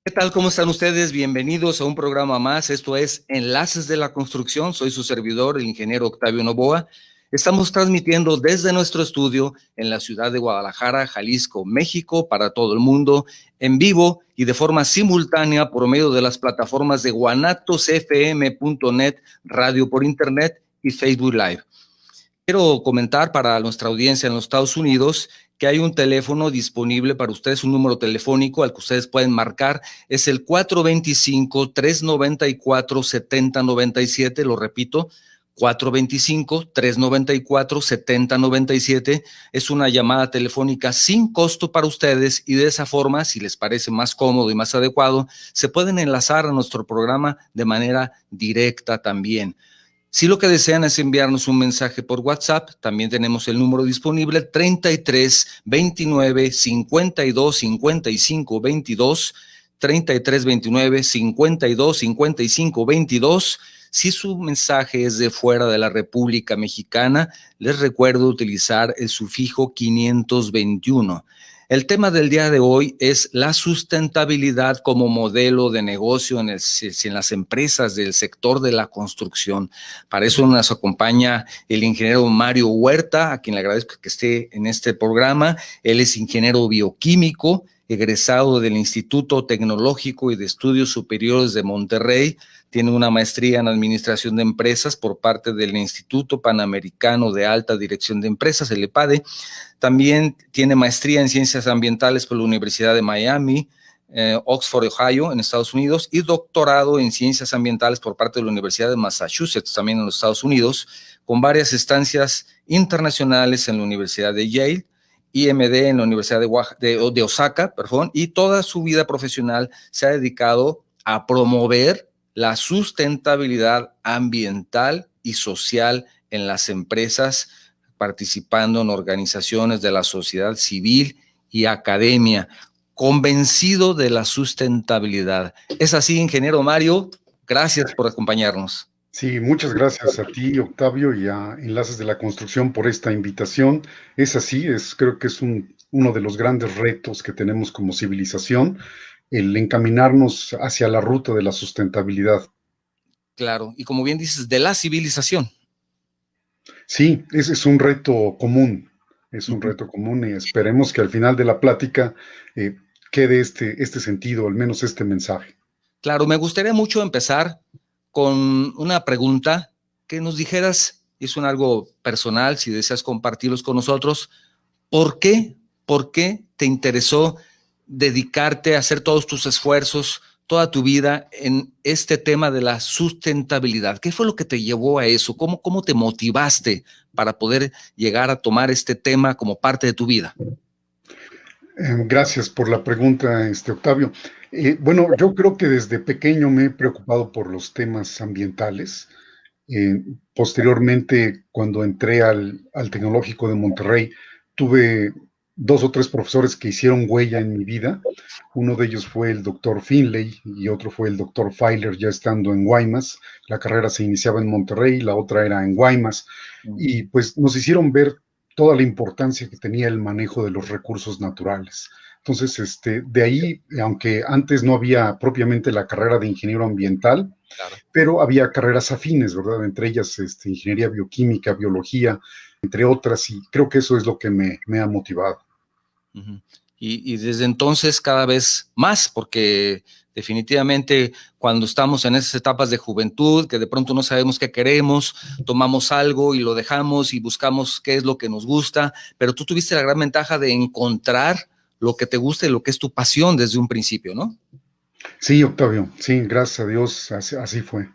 ¿Qué tal? ¿Cómo están ustedes? Bienvenidos a un programa más. Esto es Enlaces de la Construcción. Soy su servidor, el ingeniero Octavio Novoa. Estamos transmitiendo desde nuestro estudio en la ciudad de Guadalajara, Jalisco, México, para todo el mundo, en vivo y de forma simultánea por medio de las plataformas de guanatosfm.net, radio por internet y Facebook Live. Quiero comentar para nuestra audiencia en los Estados Unidos que hay un teléfono disponible para ustedes, un número telefónico al que ustedes pueden marcar, es el 425-394-7097, lo repito, 425-394-7097, es una llamada telefónica sin costo para ustedes y de esa forma, si les parece más cómodo y más adecuado, se pueden enlazar a nuestro programa de manera directa también. Si lo que desean es enviarnos un mensaje por WhatsApp, también tenemos el número disponible 33 29 52 55 22, 33 29 52 55 22. Si su mensaje es de fuera de la República Mexicana, les recuerdo utilizar el sufijo 521. El tema del día de hoy es la sustentabilidad como modelo de negocio en las empresas del sector de la construcción. Para eso nos acompaña el ingeniero Mario Huerta, a quien le agradezco que esté en este programa. Él es ingeniero bioquímico, egresado del Instituto Tecnológico y de Estudios Superiores de Monterrey. Tiene una maestría en Administración de Empresas por parte del Instituto Panamericano de Alta Dirección de Empresas, el EPADE. También tiene maestría en Ciencias Ambientales por la Universidad de Miami, Oxford, Ohio, en Estados Unidos, y doctorado en Ciencias Ambientales por parte de la Universidad de Massachusetts, también en los Estados Unidos, con varias estancias internacionales en la Universidad de Yale, IMD en la Universidad de Osaka, y toda su vida profesional se ha dedicado a promover la sustentabilidad ambiental y social en las empresas, participando en organizaciones de la sociedad civil y academia, convencido de la sustentabilidad. ¿Es así, ingeniero Mario? Gracias por acompañarnos. Sí, muchas gracias a ti, Octavio, y a Enlaces de la Construcción por esta invitación. Es así, creo que es uno de los grandes retos que tenemos como civilización, el encaminarnos hacia la ruta de la sustentabilidad. Claro, y como bien dices, de la civilización. Sí, ese es un reto común, es un reto común y esperemos que al final de la plática quede este sentido, al menos este mensaje. Claro, me gustaría mucho empezar con una pregunta que nos dijeras, es un algo personal, si deseas compartirlos con nosotros, ¿por qué te interesó dedicarte a hacer todos tus esfuerzos, toda tu vida en este tema de la sustentabilidad? ¿Qué fue lo que te llevó a eso? ¿Cómo te motivaste para poder llegar a tomar este tema como parte de tu vida? Gracias por la pregunta, Octavio. Bueno, yo creo que desde pequeño me he preocupado por los temas ambientales. Posteriormente, cuando entré al Tecnológico de Monterrey, tuve dos o tres profesores que hicieron huella en mi vida. Uno de ellos fue el doctor Finlay y otro fue el doctor Feiler, ya estando en Guaymas. La carrera se iniciaba en Monterrey, la otra era en Guaymas. Y pues nos hicieron ver toda la importancia que tenía el manejo de los recursos naturales. Entonces, de ahí, aunque antes no había propiamente la carrera de ingeniero ambiental, Claro. pero había carreras afines, ¿verdad? Entre ellas, ingeniería bioquímica, biología, entre otras, y creo que eso es lo que me ha motivado. Uh-huh. Y desde entonces cada vez más, porque definitivamente cuando estamos en esas etapas de juventud, que de pronto no sabemos qué queremos, tomamos algo y lo dejamos y buscamos qué es lo que nos gusta, pero tú tuviste la gran ventaja de encontrar lo que te gusta y lo que es tu pasión desde un principio, ¿no? Sí, Octavio, sí, gracias a Dios, así fue.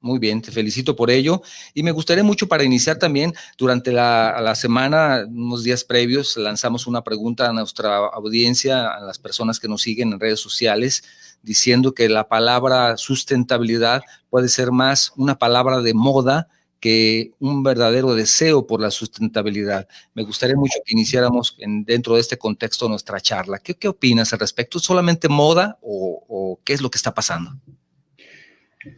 Muy bien, te felicito por ello. Y me gustaría mucho para iniciar también, durante la semana, unos días previos, lanzamos una pregunta a nuestra audiencia, a las personas que nos siguen en redes sociales, diciendo que la palabra sustentabilidad puede ser más una palabra de moda que un verdadero deseo por la sustentabilidad. Me gustaría mucho que iniciáramos dentro de este contexto nuestra charla. ¿Qué opinas al respecto? ¿Es solamente moda o qué es lo que está pasando?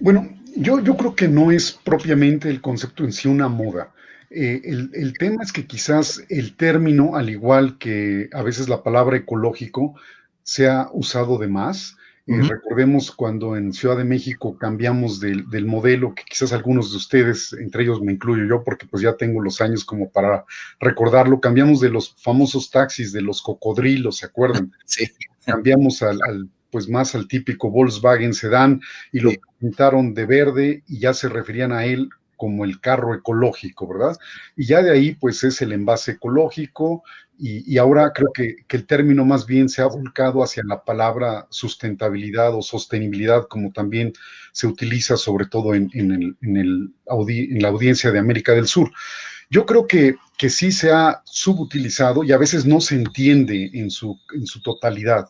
Bueno, yo creo que no es propiamente el concepto en sí una moda. El tema es que quizás el término, al igual que a veces la palabra ecológico, se ha usado de más Recordemos cuando en Ciudad de México cambiamos del modelo, que quizás algunos de ustedes, entre ellos me incluyo yo, porque pues ya tengo los años como para recordarlo, cambiamos de los famosos taxis, de los cocodrilos, ¿se acuerdan? Sí. Cambiamos pues más al típico Volkswagen Sedán y lo pintaron de verde y ya se referían a él como el carro ecológico, ¿verdad? Y ya de ahí pues es el envase ecológico y ahora creo que el término más bien se ha volcado hacia la palabra sustentabilidad o sostenibilidad, como también se utiliza sobre todo en la audiencia de América del Sur. Yo creo que sí se ha subutilizado y a veces no se entiende en su totalidad.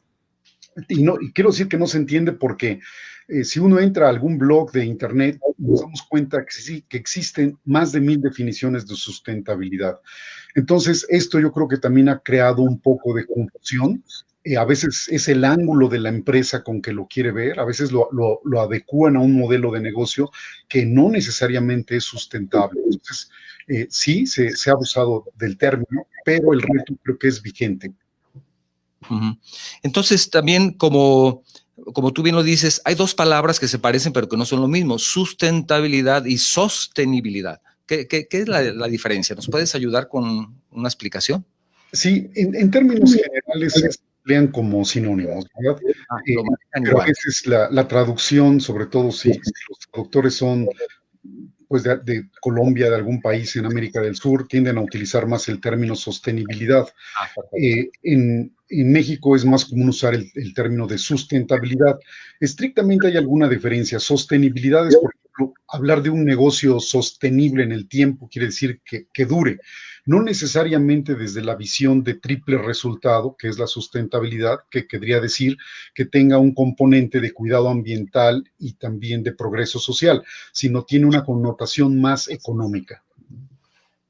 Y quiero decir que no se entiende porque si uno entra a algún blog de internet, nos damos cuenta que sí, que existen más de 1000 definiciones de sustentabilidad. Entonces, esto yo creo que también ha creado un poco de confusión. A veces es el ángulo de la empresa con que lo quiere ver, a veces lo adecúan a un modelo de negocio que no necesariamente es sustentable. Entonces, sí, se ha abusado del término, pero el reto creo que es vigente. Entonces, también como tú bien lo dices, hay dos palabras que se parecen pero que no son lo mismo, sustentabilidad y sostenibilidad. ¿Qué es la diferencia? ¿Nos puedes ayudar con una explicación? Sí, en términos generales se emplean como sinónimos, ¿verdad? Pero a veces la traducción, sobre todo si los traductores son pues de Colombia, de algún país en América del Sur, tienden a utilizar más el término sostenibilidad. En México es más común usar el término de sustentabilidad. Estrictamente hay alguna diferencia. Sostenibilidad es, por ejemplo, hablar de un negocio sostenible en el tiempo, quiere decir que dure. No necesariamente desde la visión de triple resultado, que es la sustentabilidad, que querría decir que tenga un componente de cuidado ambiental y también de progreso social, sino tiene una connotación más económica.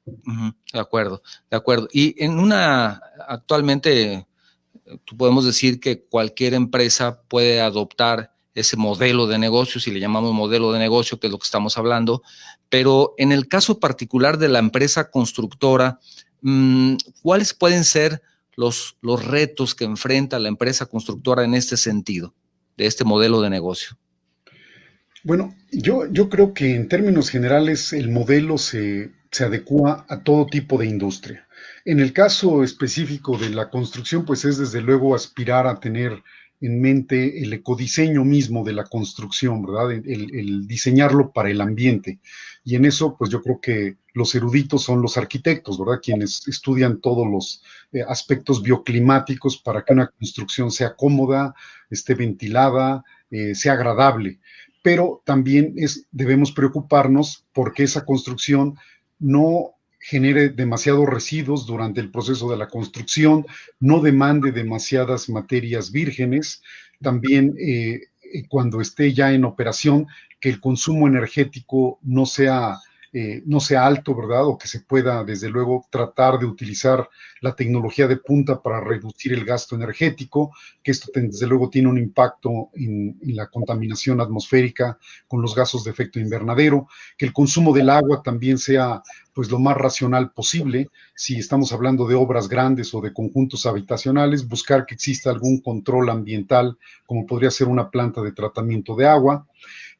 De acuerdo. Y actualmente podemos decir que cualquier empresa puede adoptar ese modelo de negocio, si le llamamos modelo de negocio, que es lo que estamos hablando, pero en el caso particular de la empresa constructora, ¿cuáles pueden ser los retos que enfrenta la empresa constructora en este sentido, de este modelo de negocio? Bueno, yo creo que en términos generales el modelo se adecua a todo tipo de industria. En el caso específico de la construcción, pues es desde luego aspirar a tener en mente el ecodiseño mismo de la construcción, ¿verdad? El diseñarlo para el ambiente. Y en eso, pues yo creo que los eruditos son los arquitectos, ¿verdad? Quienes estudian todos los aspectos bioclimáticos para que una construcción sea cómoda, esté ventilada, sea agradable. Pero también debemos preocuparnos porque esa construcción no genere demasiados residuos durante el proceso de la construcción, no demande demasiadas materias vírgenes, también cuando esté ya en operación, que el consumo energético no sea alto, ¿verdad? O que se pueda, desde luego, tratar de utilizar la tecnología de punta para reducir el gasto energético, que esto, desde luego, tiene un impacto en la contaminación atmosférica con los gases de efecto invernadero, que el consumo del agua también sea pues lo más racional posible. Si estamos hablando de obras grandes o de conjuntos habitacionales, buscar que exista algún control ambiental, como podría ser una planta de tratamiento de agua.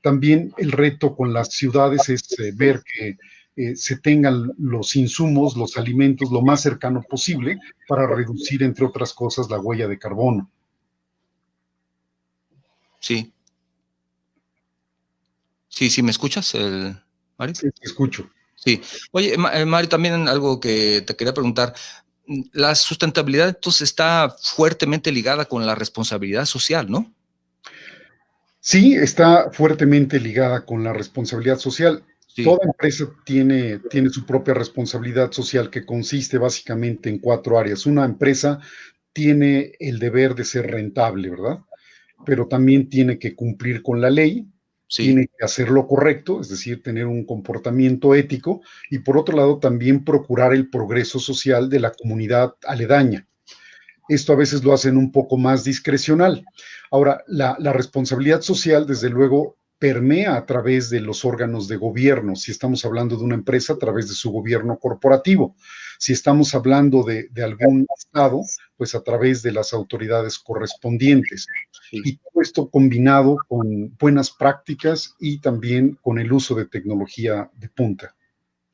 También el reto con las ciudades es ver que se tengan los insumos, los alimentos lo más cercano posible para reducir, entre otras cosas, la huella de carbono. Sí. Sí, ¿me escuchas, Mario? Sí, te escucho. Sí. Oye, Mario, también algo que te quería preguntar. La sustentabilidad entonces está fuertemente ligada con la responsabilidad social, ¿no? Sí, está fuertemente ligada con la responsabilidad social. Sí. Toda empresa tiene su propia responsabilidad social que consiste básicamente en 4 áreas. Una empresa tiene el deber de ser rentable, ¿verdad? Pero también tiene que cumplir con la ley, tiene que hacer lo correcto, es decir, tener un comportamiento ético, y por otro lado también procurar el progreso social de la comunidad aledaña. Esto a veces lo hacen un poco más discrecional. Ahora, la responsabilidad social, desde luego, permea a través de los órganos de gobierno, si estamos hablando de una empresa, a través de su gobierno corporativo. Si estamos hablando de algún estado, pues a través de las autoridades correspondientes. Sí. Y todo esto combinado con buenas prácticas y también con el uso de tecnología de punta.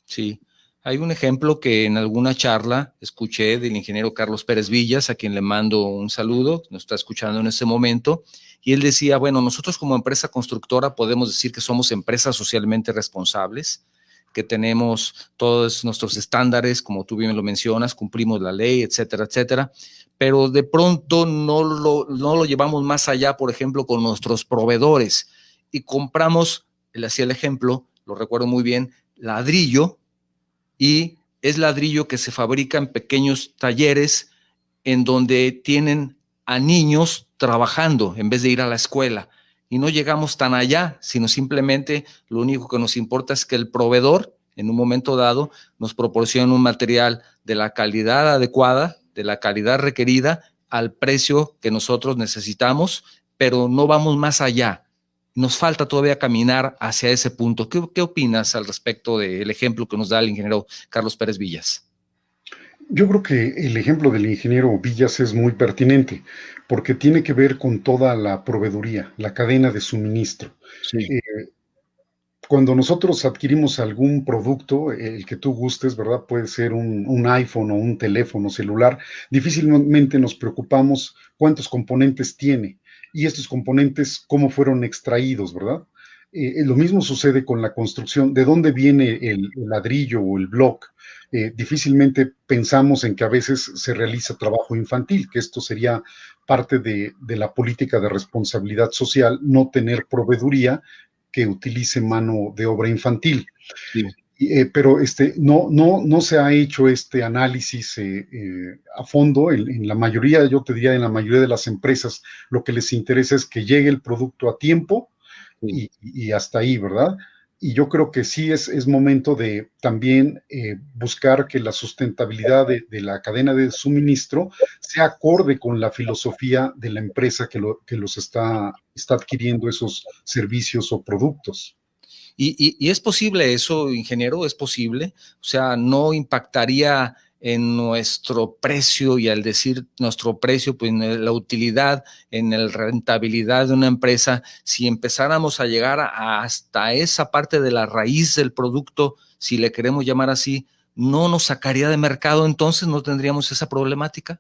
Sí, hay un ejemplo que en alguna charla escuché del ingeniero Carlos Pérez Villas, a quien le mando un saludo, nos está escuchando en este momento, y él decía, bueno, nosotros como empresa constructora podemos decir que somos empresas socialmente responsables, que tenemos todos nuestros estándares, como tú bien lo mencionas, cumplimos la ley, etcétera, etcétera, pero de pronto no lo llevamos más allá, por ejemplo, con nuestros proveedores, y compramos, él hacía el ejemplo, lo recuerdo muy bien, ladrillo, y es ladrillo que se fabrica en pequeños talleres en donde tienen a niños trabajando en vez de ir a la escuela. Y no llegamos tan allá, sino simplemente lo único que nos importa es que el proveedor, en un momento dado, nos proporcione un material de la calidad adecuada, de la calidad requerida, al precio que nosotros necesitamos, pero no vamos más allá. Nos falta todavía caminar hacia ese punto. ¿Qué opinas al respecto del ejemplo que nos da el ingeniero Carlos Pérez Villas? Yo creo que el ejemplo del ingeniero Villas es muy pertinente porque tiene que ver con toda la proveeduría, la cadena de suministro. Sí. Eh, Cuando nosotros adquirimos algún producto, el que tú gustes, ¿verdad? Puede ser un iPhone o un teléfono celular, difícilmente nos preocupamos cuántos componentes tiene y estos componentes cómo fueron extraídos, ¿verdad? Lo mismo sucede con la construcción. ¿De dónde viene el ladrillo o el block? Difícilmente pensamos en que a veces se realiza trabajo infantil, que esto sería parte de la política de responsabilidad social, no tener proveeduría que utilice mano de obra infantil. Sí. Pero no se ha hecho este análisis a fondo. En la mayoría, yo te diría, en la mayoría de las empresas, lo que les interesa es que llegue el producto a tiempo Sí. y hasta ahí, ¿verdad? Y yo creo que sí es momento de también buscar que la sustentabilidad de la cadena de suministro sea acorde con la filosofía de la empresa que los está adquiriendo esos servicios o productos. Y es posible eso, ingeniero, es posible. O sea, no impactaría en nuestro precio y al decir nuestro precio, pues en la utilidad, en la rentabilidad de una empresa, si empezáramos a llegar hasta esa parte de la raíz del producto, si le queremos llamar así, ¿no nos sacaría de mercado entonces? ¿No tendríamos esa problemática?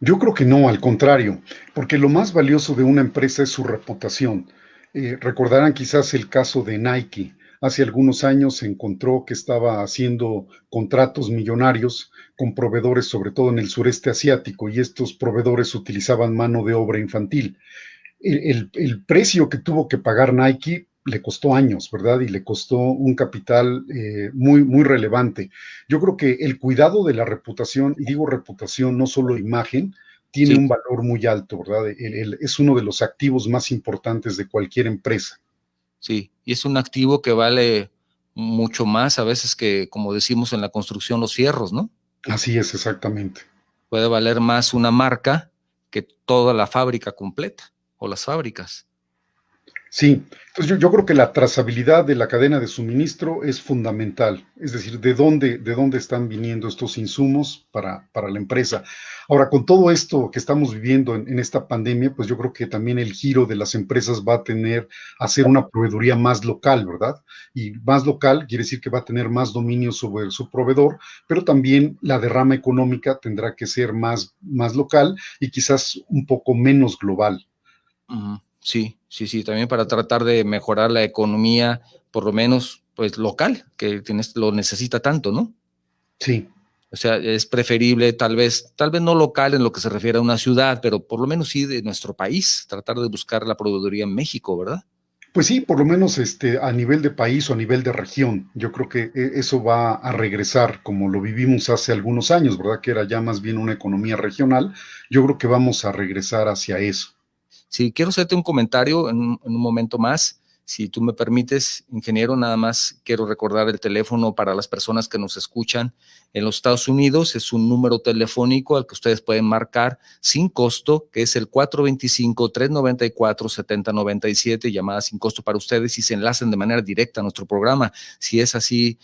Yo creo que no, al contrario, porque lo más valioso de una empresa es su reputación. Recordarán quizás el caso de Nike. Hace algunos años se encontró que estaba haciendo contratos millonarios con proveedores, sobre todo en el sureste asiático, y estos proveedores utilizaban mano de obra infantil. El precio que tuvo que pagar Nike le costó años, ¿verdad? Y le costó un capital muy relevante. Yo creo que el cuidado de la reputación, y digo reputación, no solo imagen, tiene Sí, un valor muy alto, ¿verdad? Es uno de los activos más importantes de cualquier empresa. sí. Y es un activo que vale mucho más a veces que, como decimos en la construcción, los fierros, ¿no? Así es, exactamente. Puede valer más una marca que toda la fábrica completa o las fábricas. Sí, entonces yo creo que la trazabilidad de la cadena de suministro es fundamental, es decir, de dónde están viniendo estos insumos para la empresa. Ahora, con todo esto que estamos viviendo en esta pandemia, pues yo creo que también el giro de las empresas va a tener a ser una proveeduría más local, ¿verdad? Y más local quiere decir que va a tener más dominio sobre su proveedor, pero también la derrama económica tendrá que ser más local y quizás un poco menos global. Sí, sí, sí, también para tratar de mejorar la economía, por lo menos, pues local, que lo necesita tanto, ¿no? Sí. O sea, es preferible tal vez no local en lo que se refiere a una ciudad, pero por lo menos sí de nuestro país, tratar de buscar la proveeduría en México, ¿verdad? Pues sí, por lo menos a nivel de país o a nivel de región, yo creo que eso va a regresar como lo vivimos hace algunos años, ¿verdad? Que era ya más bien una economía regional. Yo creo que vamos a regresar hacia eso. Sí, quiero hacerte un comentario en un momento más. Si tú me permites, ingeniero, nada más quiero recordar el teléfono para las personas que nos escuchan en los Estados Unidos. Es un número telefónico al que ustedes pueden marcar sin costo, que es el 425-394-7097, llamada sin costo para ustedes, y se enlacen de manera directa a nuestro programa, si es así,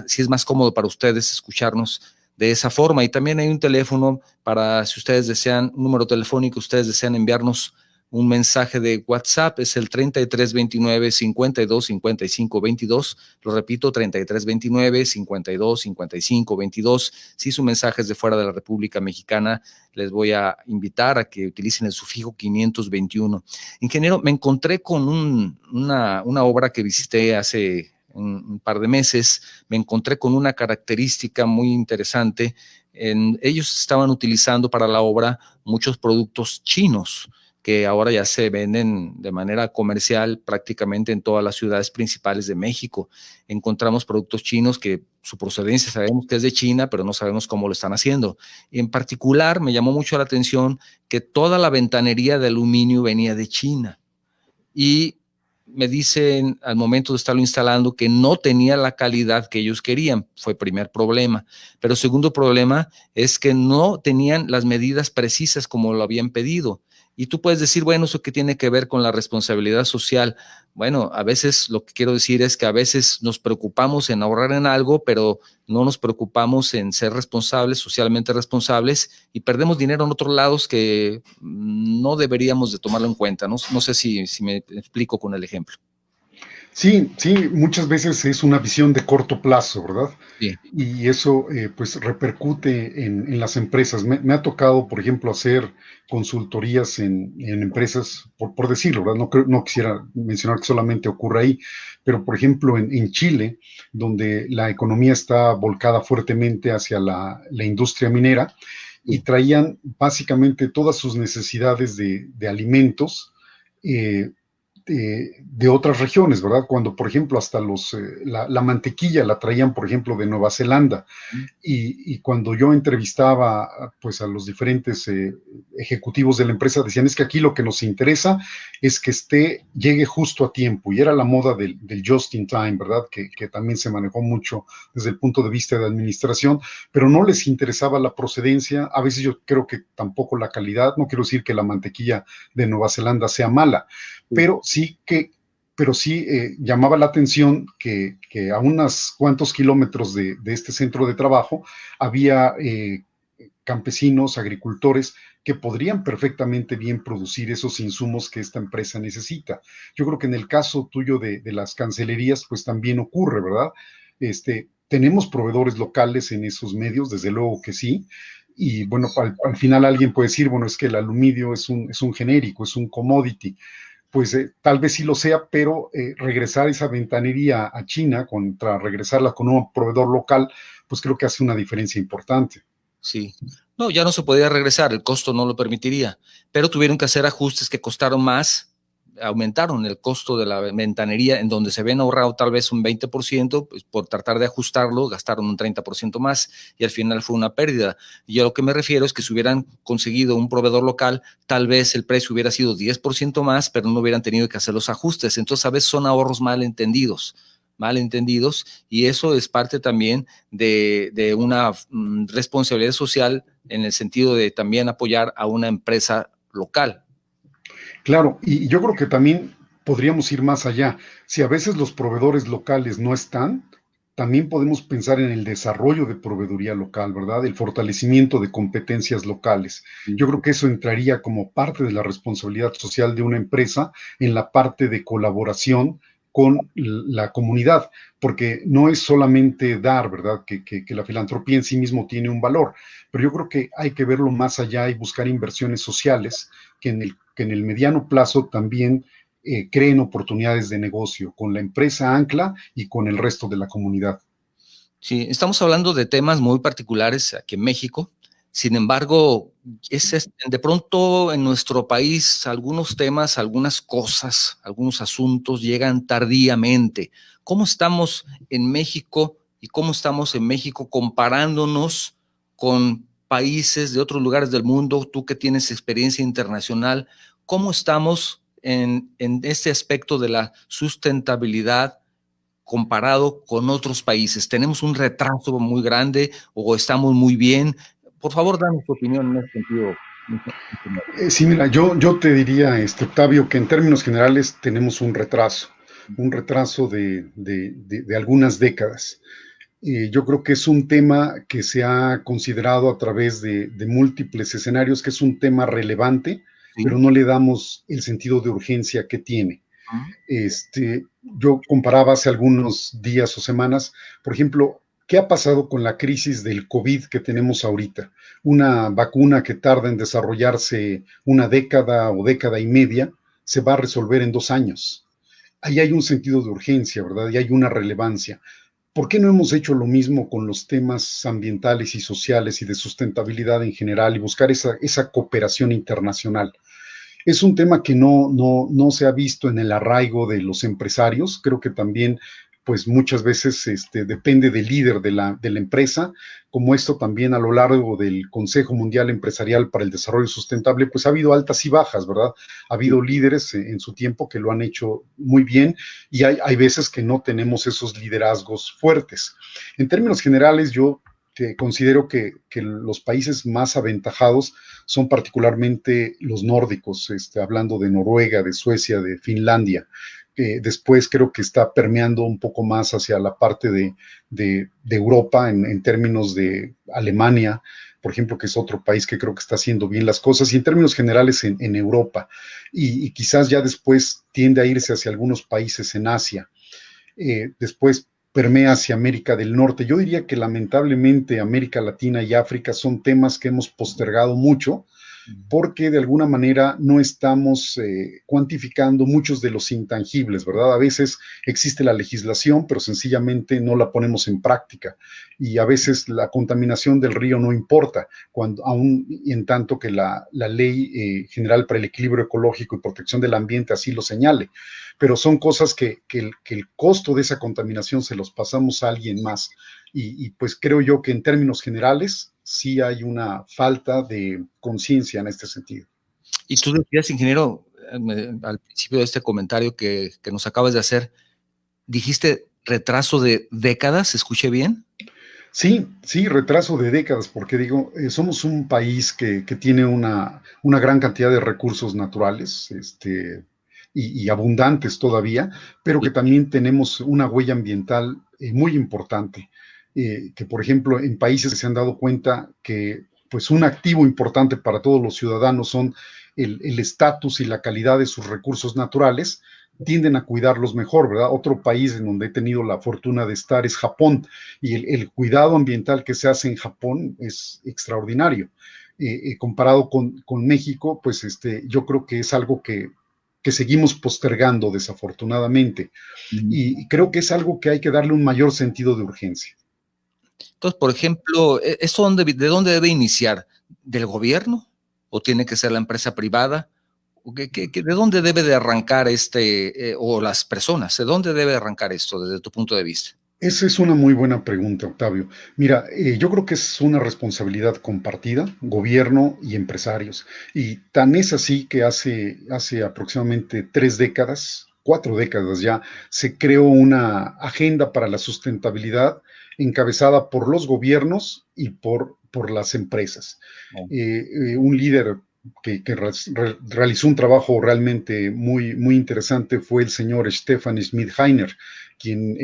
si es más cómodo para ustedes escucharnos de esa forma. Y también hay un teléfono para, si ustedes desean, un número telefónico, ustedes desean enviarnos un mensaje de WhatsApp, es el 3329-525522, lo repito, 3329-525522. Si su mensaje es de fuera de la República Mexicana, les voy a invitar a que utilicen el sufijo 521. Ingeniero, me encontré con una obra que visité hace un par de meses, me encontré con una característica muy interesante. Ellos estaban utilizando para la obra muchos productos chinos, que ahora ya se venden de manera comercial prácticamente en todas las ciudades principales de México. Encontramos productos chinos que su procedencia sabemos que es de China, pero no sabemos cómo lo están haciendo. En particular, me llamó mucho la atención que toda la ventanería de aluminio venía de China. Y me dicen al momento de estarlo instalando que no tenía la calidad que ellos querían. Fue primer problema. Pero segundo problema es que no tenían las medidas precisas como lo habían pedido. Y tú puedes decir, bueno, ¿eso qué tiene que ver con la responsabilidad social? Bueno, a veces lo que quiero decir es que a veces nos preocupamos en ahorrar en algo, pero no nos preocupamos en ser responsables, socialmente responsables, y perdemos dinero en otros lados que no deberíamos de tomarlo en cuenta. No sé si me explico con el ejemplo. Sí, sí, muchas veces es una visión de corto plazo, ¿verdad? Sí. Y eso pues repercute en las empresas. Me ha tocado, por ejemplo, hacer consultorías en empresas, por decirlo, ¿verdad? No quisiera mencionar que solamente ocurre ahí, pero por ejemplo en Chile, donde la economía está volcada fuertemente hacia la industria minera, y traían básicamente todas sus necesidades de alimentos de otras regiones, ¿verdad? Cuando, por ejemplo, hasta la mantequilla la traían, por ejemplo, de Nueva Zelanda. Y cuando yo entrevistaba pues a los diferentes ejecutivos de la empresa, decían, es que aquí lo que nos interesa es que llegue justo a tiempo. Y era la moda del just in time, ¿verdad? Que también se manejó mucho desde el punto de vista de administración, pero no les interesaba la procedencia. A veces yo creo que tampoco la calidad. No quiero decir que la mantequilla de Nueva Zelanda sea mala, pero sí llamaba la atención que a unos cuantos kilómetros de este centro de trabajo había campesinos, agricultores que podrían perfectamente bien producir esos insumos que esta empresa necesita. Yo creo que en el caso tuyo de las cancelerías, pues también ocurre, ¿verdad? Tenemos proveedores locales en esos medios, desde luego que sí. Y bueno, al final alguien puede decir, bueno, es que el aluminio es un genérico, es un commodity. Pues tal vez sí lo sea, pero regresar esa ventanería a China contra regresarla con un proveedor local, pues creo que hace una diferencia importante. Sí. No, ya no se podía regresar, el costo no lo permitiría, pero tuvieron que hacer ajustes que costaron más, aumentaron el costo de la ventanería, en donde se habían ahorrado tal vez un 20%, pues por tratar de ajustarlo, gastaron un 30% más y al final fue una pérdida. Y yo a lo que me refiero es que si hubieran conseguido un proveedor local, tal vez el precio hubiera sido 10% más, pero no hubieran tenido que hacer los ajustes. Entonces a veces son ahorros malentendidos, y eso es parte también de una responsabilidad social en el sentido de también apoyar a una empresa local. Claro, y yo creo que también podríamos ir más allá. Si a veces los proveedores locales no están, también podemos pensar en el desarrollo de proveeduría local, ¿verdad? El fortalecimiento de competencias locales. Yo creo que eso entraría como parte de la responsabilidad social de una empresa en la parte de colaboración con la comunidad, porque no es solamente dar, ¿verdad? Que la filantropía en sí mismo tiene un valor, pero yo creo que hay que verlo más allá y buscar inversiones sociales que en el mediano plazo también creen oportunidades de negocio con la empresa ancla y con el resto de la comunidad. Sí, estamos hablando de temas muy particulares aquí en México. Sin embargo, de pronto en nuestro país algunos temas, algunas cosas, algunos asuntos llegan tardíamente. ¿Cómo estamos en México y cómo estamos en México comparándonos con países de otros lugares del mundo? Tú que tienes experiencia internacional, ¿cómo estamos en este aspecto de la sustentabilidad comparado con otros países? ¿Tenemos un retraso muy grande o estamos muy bien? Por favor, danos tu opinión en ese sentido. Sí, mira, yo te diría, Octavio, que en términos generales tenemos un retraso de algunas décadas. Yo creo que es un tema que se ha considerado a través de múltiples escenarios, que es un tema relevante, Sí. pero no le damos el sentido de urgencia que tiene. Yo comparaba hace algunos días o semanas, por ejemplo, ¿qué ha pasado con la crisis del COVID que tenemos ahorita? Una vacuna que tarda en desarrollarse una década o década y media, se va a resolver en 2 años. Ahí hay un sentido de urgencia, ¿verdad? Y hay una relevancia. ¿Por qué no hemos hecho lo mismo con los temas ambientales y sociales y de sustentabilidad en general y buscar esa cooperación internacional? Es un tema que no se ha visto en el arraigo de los empresarios. Creo que también, pues muchas veces depende del líder de la empresa, como esto también a lo largo del Consejo Mundial Empresarial para el Desarrollo Sustentable, pues ha habido altas y bajas, ¿verdad? Ha habido líderes en su tiempo que lo han hecho muy bien y hay veces que no tenemos esos liderazgos fuertes. En términos generales, yo considero que los países más aventajados son particularmente los nórdicos, hablando de Noruega, de Suecia, de Finlandia. Después creo que está permeando un poco más hacia la parte de Europa en términos de Alemania, por ejemplo, que es otro país que creo que está haciendo bien las cosas, y en términos generales en Europa. Y quizás ya después tiende a irse hacia algunos países en Asia. Después permea hacia América del Norte. Yo diría que lamentablemente América Latina y África son temas que hemos postergado mucho porque de alguna manera no estamos cuantificando muchos de los intangibles, ¿verdad? A veces existe la legislación, pero sencillamente no la ponemos en práctica. Y a veces la contaminación del río no importa, aún en tanto que la Ley General para el Equilibrio Ecológico y Protección del Ambiente así lo señale. Pero son cosas que el costo de esa contaminación se los pasamos a alguien más. Y pues creo yo que en términos generales sí hay una falta de conciencia en este sentido. Y tú decías, ingeniero, al principio de este comentario que nos acabas de hacer, dijiste retraso de décadas, ¿escuché bien? Sí, sí, retraso de décadas, porque digo, somos un país que tiene una gran cantidad de recursos naturales, y abundantes todavía, pero que Sí. también tenemos una huella ambiental muy importante, que por ejemplo en países se han dado cuenta que pues un activo importante para todos los ciudadanos son el estatus y la calidad de sus recursos naturales, tienden a cuidarlos mejor, ¿verdad? Otro país en donde he tenido la fortuna de estar es Japón, y el cuidado ambiental que se hace en Japón es extraordinario. Comparado con México, pues yo creo que es algo que seguimos postergando desafortunadamente, y creo que es algo que hay que darle un mayor sentido de urgencia. Entonces, por ejemplo, ¿esto de dónde debe iniciar? ¿Del gobierno? ¿O tiene que ser la empresa privada? ¿O de dónde debe de arrancar o las personas? ¿De dónde debe arrancar esto desde tu punto de vista? Esa es una muy buena pregunta, Octavio. Mira, yo creo que es una responsabilidad compartida, gobierno y empresarios. Y tan es así que hace aproximadamente 3 décadas, 4 décadas ya, se creó una agenda para la sustentabilidad encabezada por los gobiernos y por las empresas. Oh. Un líder que realizó un trabajo realmente muy, muy interesante fue el señor Stefan Schmidheiner, quien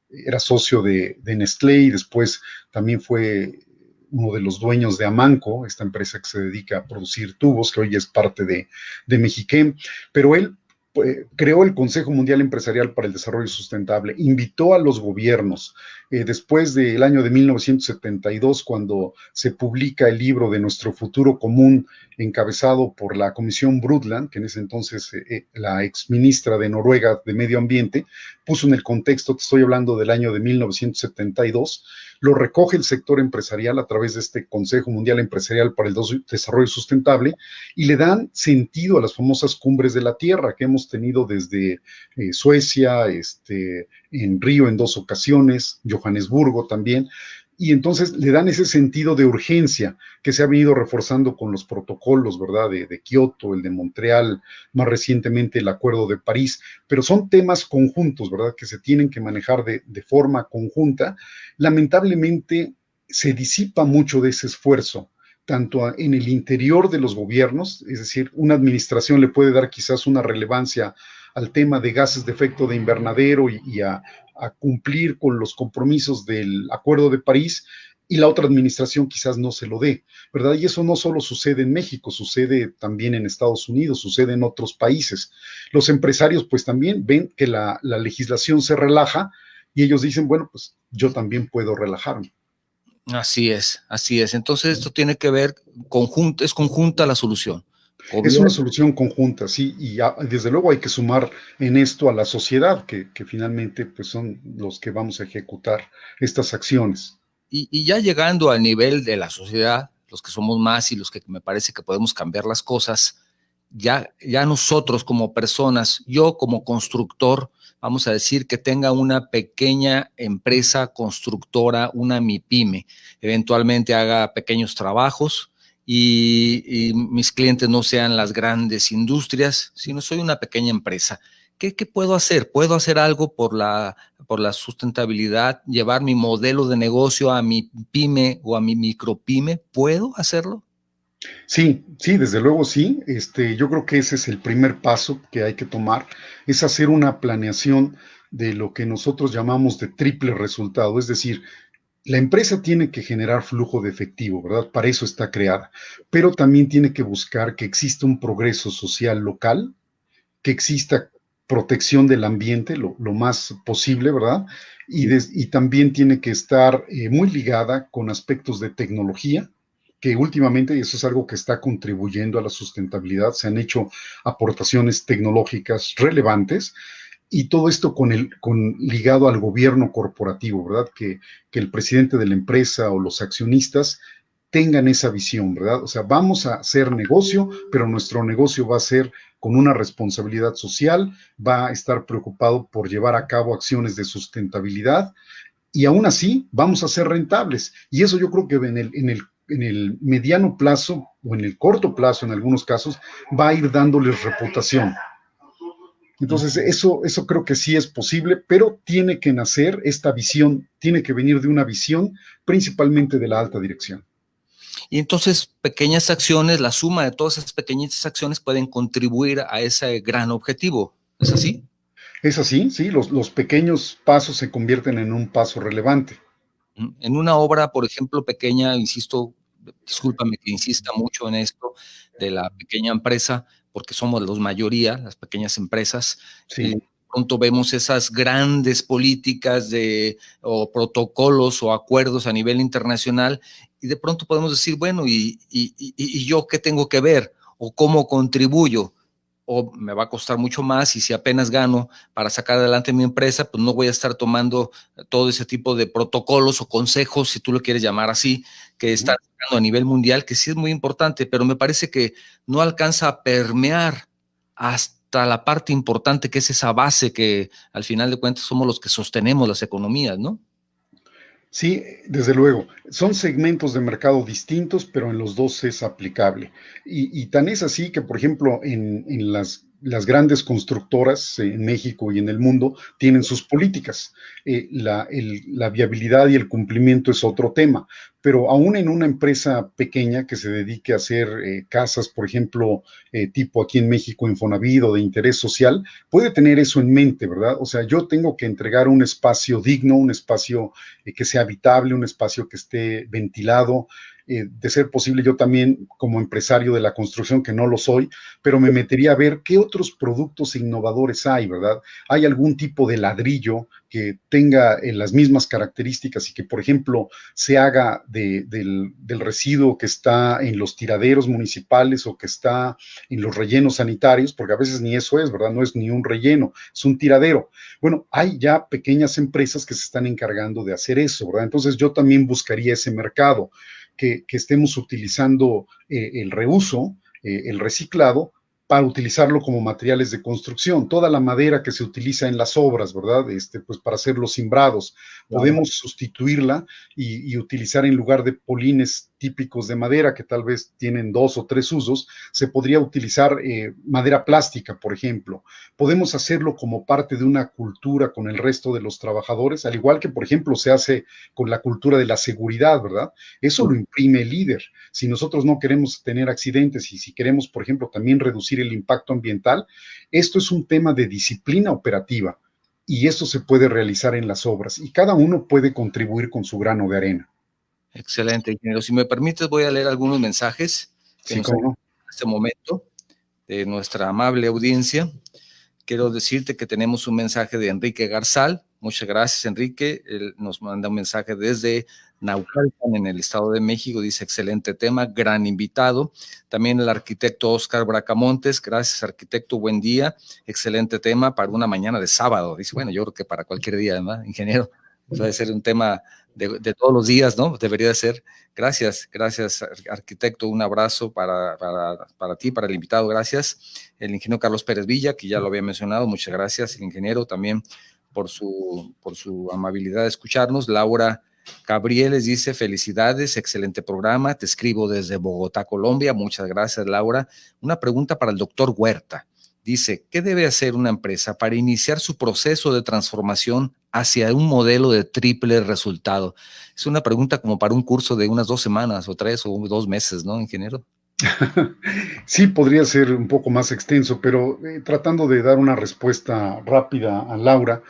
era socio de Nestlé y después también fue uno de los dueños de Amanco, esta empresa que se dedica a producir tubos, que hoy es parte de Mexichem, pero él creó el Consejo Mundial Empresarial para el Desarrollo Sustentable, invitó a los gobiernos, después del año de 1972, cuando se publica el libro de Nuestro Futuro Común, encabezado por la Comisión Brundtland, que en ese entonces la exministra de Noruega de Medio Ambiente, puso en el contexto, te estoy hablando del año de 1972, lo recoge el sector empresarial a través de este Consejo Mundial Empresarial para el Desarrollo Sustentable y le dan sentido a las famosas cumbres de la Tierra que hemos tenido desde Suecia, en Río en 2 ocasiones, Johannesburgo también, y entonces le dan ese sentido de urgencia que se ha venido reforzando con los protocolos, ¿verdad? De Kioto, el de Montreal, más recientemente el Acuerdo de París, pero son temas conjuntos, ¿verdad? Que se tienen que manejar de forma conjunta. Lamentablemente se disipa mucho de ese esfuerzo, tanto en el interior de los gobiernos, es decir, una administración le puede dar quizás una relevancia al tema de gases de efecto de invernadero y a cumplir con los compromisos del Acuerdo de París, y la otra administración quizás no se lo dé, ¿verdad? Y eso no solo sucede en México, sucede también en Estados Unidos, sucede en otros países. Los empresarios pues también ven que la legislación se relaja y ellos dicen, bueno, pues yo también puedo relajarme. Así es, así es. Entonces esto tiene que ver, es conjunta la solución. Es una Gobierno. solución conjunta, sí, y desde luego hay que sumar en esto a la sociedad, que finalmente pues son los que vamos a ejecutar estas acciones. Y ya llegando al nivel de la sociedad, los que somos más y los que me parece que podemos cambiar las cosas, ya nosotros como personas, yo como constructor, vamos a decir que tenga una pequeña empresa constructora, una MIPYME, eventualmente haga pequeños trabajos y mis clientes no sean las grandes industrias, sino soy una pequeña empresa. ¿Qué puedo hacer? ¿Puedo hacer algo por la sustentabilidad, llevar mi modelo de negocio a mi pyme o a mi micropyme? ¿Puedo hacerlo? Sí, sí, desde luego sí. Yo creo que ese es el primer paso que hay que tomar, es hacer una planeación de lo que nosotros llamamos de triple resultado, es decir, la empresa tiene que generar flujo de efectivo, ¿verdad? Para eso está creada, pero también tiene que buscar que exista un progreso social local, que exista protección del ambiente lo más posible, ¿verdad? Y también tiene que estar muy ligada con aspectos de tecnología, que últimamente, y eso es algo que está contribuyendo a la sustentabilidad, se han hecho aportaciones tecnológicas relevantes, y todo esto ligado al gobierno corporativo, ¿verdad? Que el presidente de la empresa o los accionistas tengan esa visión, ¿verdad? O sea, vamos a hacer negocio, pero nuestro negocio va a ser con una responsabilidad social, va a estar preocupado por llevar a cabo acciones de sustentabilidad, y aún así vamos a ser rentables. Y eso yo creo que en el mediano plazo o en el corto plazo, en algunos casos, va a ir dándoles reputación. Entonces, eso creo que sí es posible, pero tiene que nacer esta visión, tiene que venir de una visión principalmente de la alta dirección. Y entonces pequeñas acciones, la suma de todas esas pequeñitas acciones pueden contribuir a ese gran objetivo. ¿Es así? Es así, sí, los pequeños pasos se convierten en un paso relevante. En una obra, por ejemplo, pequeña, insisto, discúlpame que insista mucho en esto de la pequeña empresa, porque somos los mayoría, las pequeñas empresas, Sí. pronto vemos esas grandes políticas o protocolos o acuerdos a nivel internacional y de pronto podemos decir, bueno, ¿y yo qué tengo que ver? ¿O cómo contribuyo? O me va a costar mucho más y si apenas gano para sacar adelante mi empresa, pues no voy a estar tomando todo ese tipo de protocolos o consejos, si tú lo quieres llamar así, que están a nivel mundial, que sí es muy importante, pero me parece que no alcanza a permear hasta la parte importante que es esa base que al final de cuentas somos los que sostenemos las economías, ¿no? Sí, desde luego. Son segmentos de mercado distintos, pero en los dos es aplicable. Y tan es así que, por ejemplo, en las grandes constructoras en México y en el mundo tienen sus políticas. La viabilidad y el cumplimiento es otro tema, pero aún en una empresa pequeña que se dedique a hacer casas, por ejemplo, tipo aquí en México Infonavit o de interés social, puede tener eso en mente, ¿verdad? O sea, yo tengo que entregar un espacio digno, un espacio que sea habitable, un espacio que esté ventilado, de ser posible yo también como empresario de la construcción, que no lo soy, pero me metería a ver qué otros productos innovadores hay, ¿verdad? ¿Hay algún tipo de ladrillo que tenga las mismas características y que, por ejemplo, se haga del residuo que está en los tiraderos municipales o que está en los rellenos sanitarios? Porque a veces ni eso es, ¿verdad? No es ni un relleno, es un tiradero. Bueno, hay ya pequeñas empresas que se están encargando de hacer eso, ¿verdad? Entonces yo también buscaría ese mercado, que estemos utilizando el reuso, el reciclado, para utilizarlo como materiales de construcción. Toda la madera que se utiliza en las obras, ¿verdad? Pues para hacer los cimbrados, Claro. podemos sustituirla y utilizar en lugar de polines típicos de madera que tal vez tienen 2 o 3 usos, se podría utilizar madera plástica, por ejemplo. Podemos hacerlo como parte de una cultura con el resto de los trabajadores, al igual que, por ejemplo, se hace con la cultura de la seguridad, ¿verdad? Eso lo imprime el líder. Si nosotros no queremos tener accidentes y si queremos, por ejemplo, también reducir el impacto ambiental, esto es un tema de disciplina operativa y esto se puede realizar en las obras y cada uno puede contribuir con su grano de arena. Excelente, ingeniero. Si me permites, voy a leer algunos mensajes que Sí, nos han cómo no. en este momento de nuestra amable audiencia. Quiero decirte que tenemos un mensaje de Enrique Garzal. Muchas gracias, Enrique. Él nos manda un mensaje desde Naucalpan, en el Estado de México. Dice, excelente tema, gran invitado. También el arquitecto Oscar Bracamontes. Gracias, arquitecto, buen día. Excelente tema para una mañana de sábado. Dice, bueno, yo creo que para cualquier día, ¿no, ingeniero? Puede ser un tema de todos los días, ¿no? Debería ser. Gracias, gracias, arquitecto. Un abrazo para ti, para el invitado. Gracias. El ingeniero Carlos Pérez Villa, que ya lo había mencionado. Muchas gracias, el ingeniero, también por su amabilidad de escucharnos. Laura Gabrieles dice, felicidades, excelente programa. Te escribo desde Bogotá, Colombia. Muchas gracias, Laura. Una pregunta para el doctor Huerta. Dice, ¿qué debe hacer una empresa para iniciar su proceso de transformación hacia un modelo de triple resultado? Es una pregunta como para un curso de unas 2 semanas o 3 o 2 meses, ¿no, ingeniero? Sí, podría ser un poco más extenso, pero tratando de dar una respuesta rápida a Laura,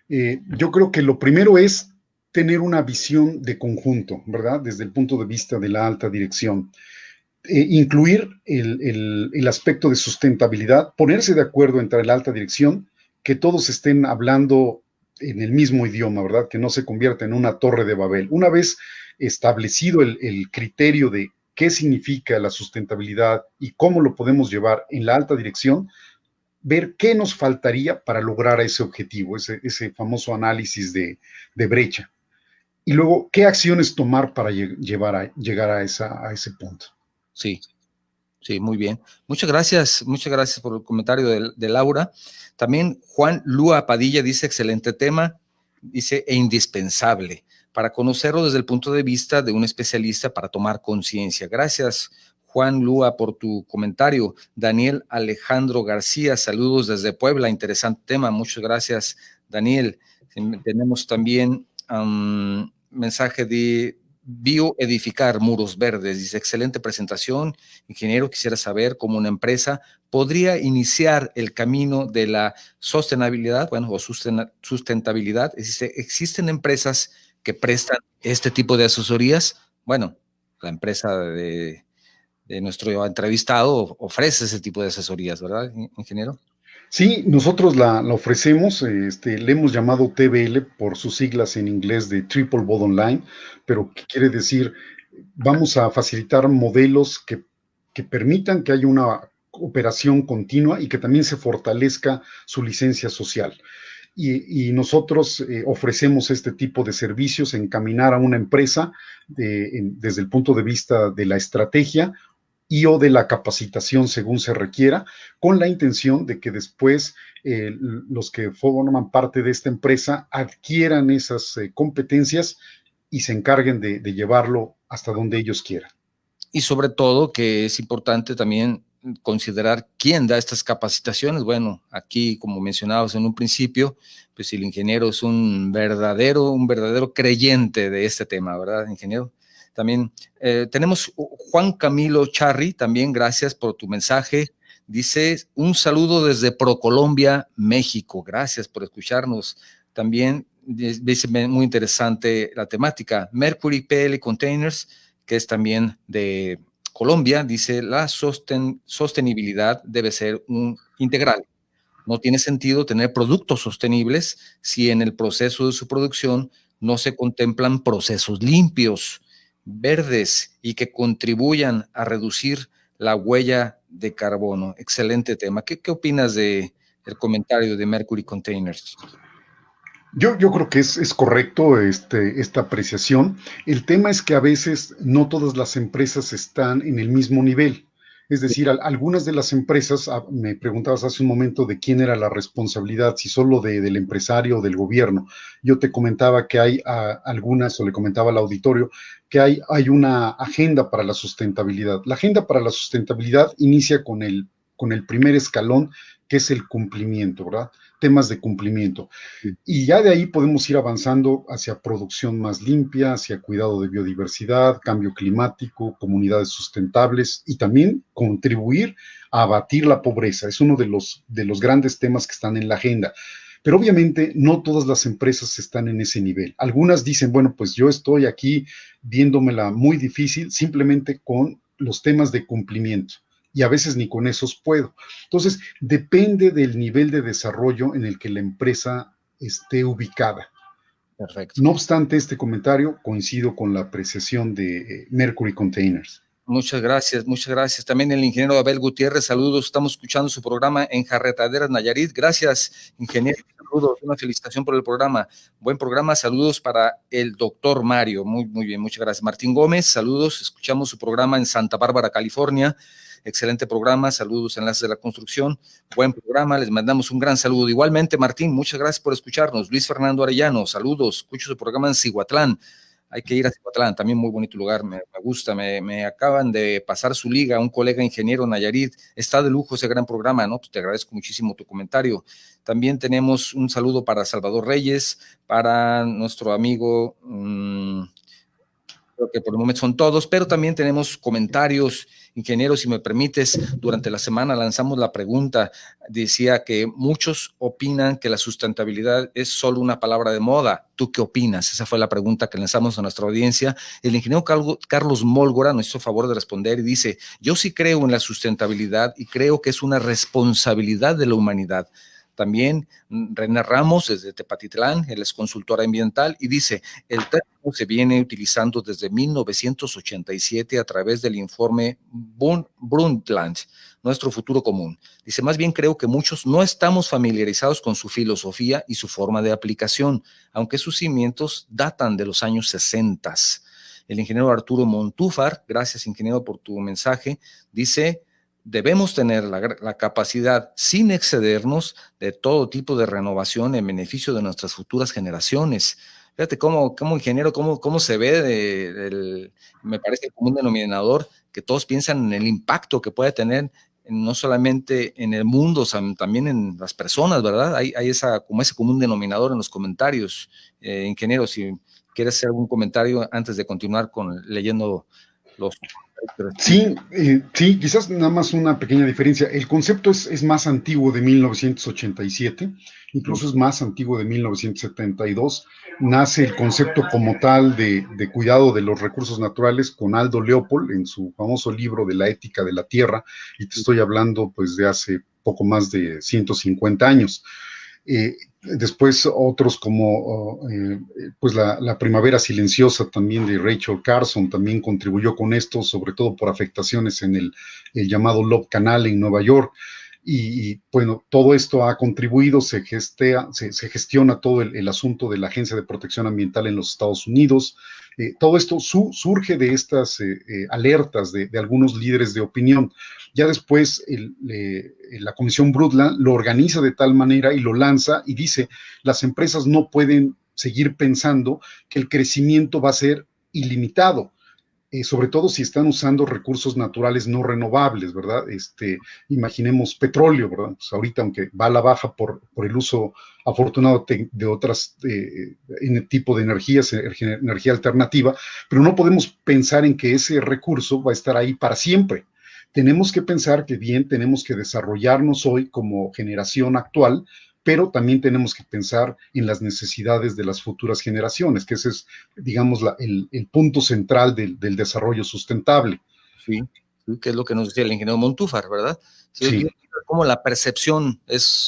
yo creo que lo primero es tener una visión de conjunto, ¿verdad? Desde el punto de vista de la alta dirección. Incluir el aspecto de sustentabilidad, ponerse de acuerdo entre la alta dirección, que todos estén hablando en el mismo idioma, ¿verdad? Que no se convierta en una torre de Babel. Una vez establecido el criterio de qué significa la sustentabilidad y cómo lo podemos llevar en la alta dirección, ver qué nos faltaría para lograr ese objetivo, ese famoso análisis de brecha. Y luego, ¿qué acciones tomar para llegar a ese punto? Sí. Sí, muy bien. Muchas gracias por el comentario de Laura. También Juan Lúa Padilla dice, excelente tema, dice, e indispensable, para conocerlo desde el punto de vista de un especialista para tomar conciencia. Gracias, Juan Lúa, por tu comentario. Daniel Alejandro García, saludos desde Puebla, interesante tema. Muchas gracias, Daniel. Tenemos también mensaje de Bioedificar Muros Verdes. Dice, excelente presentación, ingeniero. Quisiera saber cómo una empresa podría iniciar el camino de la sostenibilidad, bueno, o sustentabilidad. ¿Existen empresas que prestan este tipo de asesorías? Bueno, la empresa de nuestro entrevistado ofrece ese tipo de asesorías, ¿verdad, ingeniero? Sí, nosotros la ofrecemos, le hemos llamado TBL por sus siglas en inglés de Triple Bottom Line, pero ¿qué quiere decir? Vamos a facilitar modelos que permitan que haya una operación continua y que también se fortalezca su licencia social. Y nosotros ofrecemos este tipo de servicios, encaminar a una empresa desde el punto de vista de la estrategia y o de la capacitación según se requiera, con la intención de que después los que forman parte de esta empresa adquieran esas competencias y se encarguen de llevarlo hasta donde ellos quieran. Y sobre todo que es importante también considerar quién da estas capacitaciones. Bueno, aquí, como mencionabas en un principio, pues el ingeniero es un verdadero creyente de este tema, ¿verdad, ingeniero? También tenemos Juan Camilo Charri, también gracias por tu mensaje. Dice, un saludo desde ProColombia, México. Gracias por escucharnos. También dice, muy interesante la temática. Mercury PL Containers, que es también de Colombia, dice, la sostenibilidad debe ser integral. No tiene sentido tener productos sostenibles si en el proceso de su producción no se contemplan procesos limpios, verdes y que contribuyan a reducir la huella de carbono. Excelente tema. ¿Qué opinas del comentario de Mercury Containers? Yo creo que es correcto esta apreciación. El tema es que a veces no todas las empresas están en el mismo nivel. Es decir, algunas de las empresas, me preguntabas hace un momento de quién era la responsabilidad, si solo del empresario o del gobierno. Yo te comentaba que hay algunas, o le comentaba al auditorio, que hay una agenda para la sustentabilidad. La agenda para la sustentabilidad inicia con el primer escalón, que es el cumplimiento, ¿verdad? Temas de cumplimiento. Y ya de ahí podemos ir avanzando hacia producción más limpia, hacia cuidado de biodiversidad, cambio climático, comunidades sustentables y también contribuir a abatir la pobreza. Es uno de los grandes temas que están en la agenda. Pero obviamente no todas las empresas están en ese nivel. Algunas dicen, bueno, pues yo estoy aquí viéndomela muy difícil simplemente con los temas de cumplimiento y a veces ni con esos puedo. Entonces, depende del nivel de desarrollo en el que la empresa esté ubicada. Perfecto. No obstante este comentario, coincido con la apreciación de Mercury Containers. Muchas gracias, muchas gracias. También el ingeniero Abel Gutiérrez, saludos. Estamos escuchando su programa en Jarretaderas, Nayarit. Gracias, ingeniero. Saludos, una felicitación por el programa. Buen programa, saludos para el doctor Mario. Muy, muy bien, muchas gracias. Martín Gómez, saludos. Escuchamos su programa en Santa Bárbara, California. Excelente programa, saludos, Enlaces de la Construcción. Buen programa, les mandamos un gran saludo. Igualmente, Martín, muchas gracias por escucharnos. Luis Fernando Arellano, saludos. Escucho su programa en Cihuatlán. Hay que ir a Cihuatlán, también muy bonito lugar, me gusta, me acaban de pasar su liga, un colega ingeniero Nayarit, está de lujo ese gran programa, ¿no? Pues te agradezco muchísimo tu comentario. También tenemos un saludo para Salvador Reyes, para nuestro amigo, creo que por el momento son todos, pero también tenemos comentarios. Ingeniero, si me permites, durante la semana lanzamos la pregunta, decía que muchos opinan que la sustentabilidad es solo una palabra de moda. ¿Tú qué opinas? Esa fue la pregunta que lanzamos a nuestra audiencia. El ingeniero Carlos Mólgora nos hizo favor de responder y dice, yo sí creo en la sustentabilidad y creo que es una responsabilidad de la humanidad. También René Ramos, desde Tepatitlán, él es consultor ambiental, y dice, el término se viene utilizando desde 1987 a través del informe Brundtland, Nuestro Futuro Común. Dice, más bien creo que muchos no estamos familiarizados con su filosofía y su forma de aplicación, aunque sus cimientos datan de los años 60. El ingeniero Arturo Montúfar, gracias ingeniero por tu mensaje, dice, debemos tener la capacidad, sin excedernos, de todo tipo de renovación en beneficio de nuestras futuras generaciones. Fíjate cómo ingeniero, cómo se ve, me parece el común denominador, que todos piensan en el impacto que puede tener no solamente en el mundo, también en las personas, ¿verdad? Hay como ese común denominador en los comentarios. Ingeniero, si quieres hacer algún comentario antes de continuar leyendo los... Sí, sí, quizás nada más una pequeña diferencia. El concepto es más antiguo de 1987, incluso es más antiguo de 1972. Nace el concepto como tal de cuidado de los recursos naturales con Aldo Leopold en su famoso libro de la ética de la tierra, y te estoy hablando pues de hace poco más de 150 años. Después otros como pues la primavera silenciosa también de Rachel Carson también contribuyó con esto, sobre todo por afectaciones en el llamado Love Canal en Nueva York. Y bueno, todo esto ha contribuido, se gestiona todo el asunto de la Agencia de Protección Ambiental en los Estados Unidos. Todo esto surge de estas alertas de algunos líderes de opinión. Ya después la Comisión Brundtland lo organiza de tal manera y lo lanza y dice, las empresas no pueden seguir pensando que el crecimiento va a ser ilimitado. Sobre todo si están usando recursos naturales no renovables, ¿verdad? Imaginemos petróleo, ¿verdad? Pues ahorita, aunque va a la baja por el uso afortunado de otras tipo de energías, energía alternativa, pero no podemos pensar en que ese recurso va a estar ahí para siempre. Tenemos que pensar que bien, tenemos que desarrollarnos hoy como generación actual, pero también tenemos que pensar en las necesidades de las futuras generaciones, que ese es, digamos, el punto central del desarrollo sustentable. Sí, que es lo que nos decía el ingeniero Montúfar, ¿verdad? Sí. Como la percepción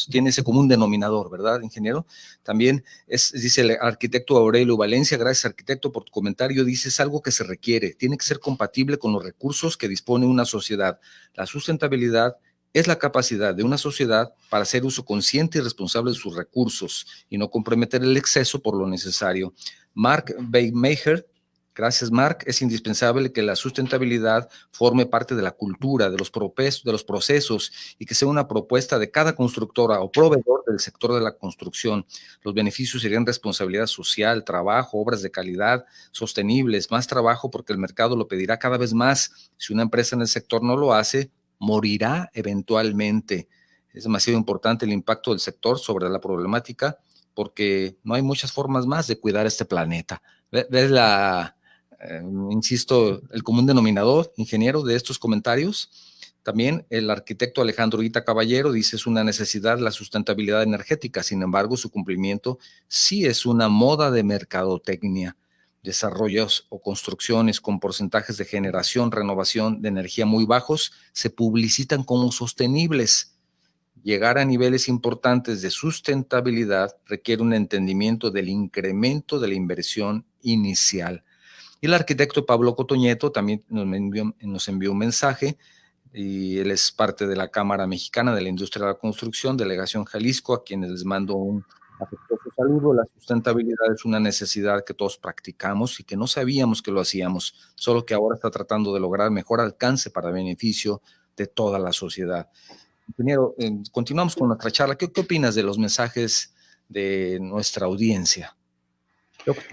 tiene ese común denominador, ¿verdad, ingeniero? También dice el arquitecto Aurelio Valencia, gracias arquitecto por tu comentario, dice, es algo que se requiere, tiene que ser compatible con los recursos que dispone una sociedad. La sustentabilidad es la capacidad de una sociedad para hacer uso consciente y responsable de sus recursos y no comprometer el exceso por lo necesario. Mark Weidmacher Gracias, Marc. Es indispensable que la sustentabilidad forme parte de la cultura, de los procesos y que sea una propuesta de cada constructora o proveedor del sector de la construcción. Los beneficios serían responsabilidad social, trabajo, obras de calidad, sostenibles, más trabajo porque el mercado lo pedirá cada vez más. Si una empresa en el sector no lo hace, morirá eventualmente. Es demasiado importante el impacto del sector sobre la problemática porque no hay muchas formas más de cuidar este planeta. ¿Ves insisto, el común denominador, ingeniero, de estos comentarios? También el arquitecto Alejandro Ita Caballero dice es una necesidad la sustentabilidad energética, sin embargo su cumplimiento sí es una moda de mercadotecnia. Desarrollos o construcciones con porcentajes de generación, renovación de energía muy bajos se publicitan como sostenibles. Llegar a niveles importantes de sustentabilidad requiere un entendimiento del incremento de la inversión inicial. Y el arquitecto Pablo Cotoñeto también nos envió un mensaje, y él es parte de la Cámara Mexicana de la Industria de la Construcción, Delegación Jalisco, a quienes les mando un afectuoso saludo. La sustentabilidad es una necesidad que todos practicamos y que no sabíamos que lo hacíamos, solo que ahora está tratando de lograr mejor alcance para beneficio de toda la sociedad. Ingeniero, continuamos con nuestra charla. ¿Qué opinas de los mensajes de nuestra audiencia?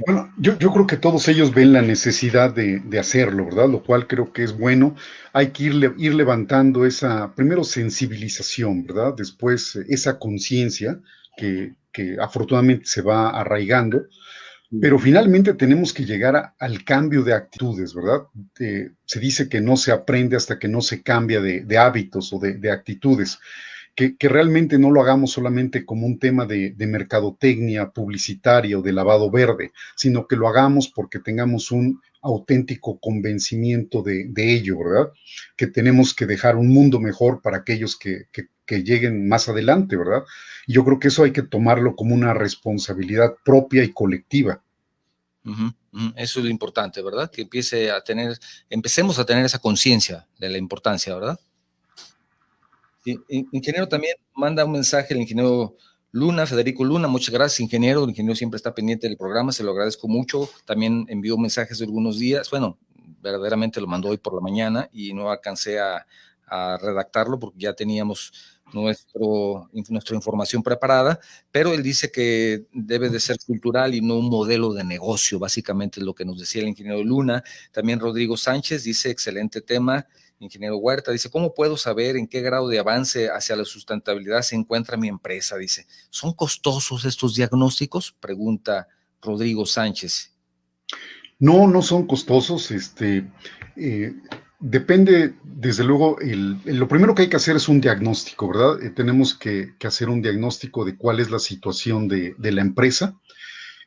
Bueno, yo creo que todos ellos ven la necesidad de hacerlo, ¿verdad? Lo cual creo que es bueno. Hay que ir levantando esa, primero, sensibilización, ¿verdad? Después, esa conciencia que afortunadamente se va arraigando, pero finalmente tenemos que llegar al cambio de actitudes, ¿verdad? Se dice que no se aprende hasta que no se cambia de hábitos o de actitudes. Que realmente no lo hagamos solamente como un tema de mercadotecnia publicitaria o de lavado verde, sino que lo hagamos porque tengamos un auténtico convencimiento de ello, ¿verdad? Que tenemos que dejar un mundo mejor para aquellos que lleguen más adelante, ¿verdad? Y yo creo que eso hay que tomarlo como una responsabilidad propia y colectiva. Eso es lo importante, ¿verdad? Que empecemos a tener esa conciencia de la importancia, ¿verdad? Sí, ingeniero, también manda un mensaje el ingeniero Luna, Federico Luna. Muchas gracias, ingeniero. El ingeniero siempre está pendiente del programa, se lo agradezco mucho. También envió mensajes de algunos días. Bueno, verdaderamente lo mandó hoy por la mañana y no alcancé a redactarlo porque ya teníamos nuestra información preparada, pero él dice que debe de ser cultural y no un modelo de negocio, básicamente es lo que nos decía el ingeniero Luna. También Rodrigo Sánchez dice, excelente tema. Ingeniero Huerta dice, ¿cómo puedo saber en qué grado de avance hacia la sustentabilidad se encuentra mi empresa? Dice, ¿son costosos estos diagnósticos? Pregunta Rodrigo Sánchez. No, no son costosos. Depende, desde luego, lo primero que hay que hacer es un diagnóstico, ¿verdad? Tenemos que hacer un diagnóstico de cuál es la situación de la empresa.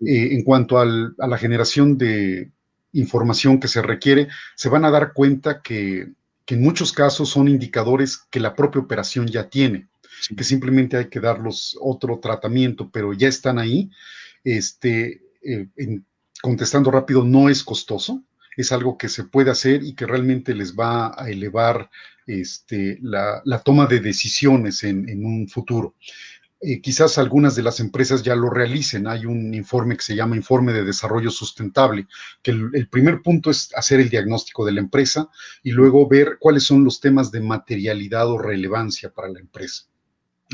En cuanto a la generación de información que se requiere, se van a dar cuenta que en muchos casos son indicadores que la propia operación ya tiene, Sí. que simplemente hay que darlos otro tratamiento, pero ya están ahí. Contestando rápido, no es costoso, es algo que se puede hacer y que realmente les va a elevar la toma de decisiones en un futuro. Quizás algunas de las empresas ya lo realicen. Hay un informe que se llama Informe de Desarrollo Sustentable, que el primer punto es hacer el diagnóstico de la empresa y luego ver cuáles son los temas de materialidad o relevancia para la empresa.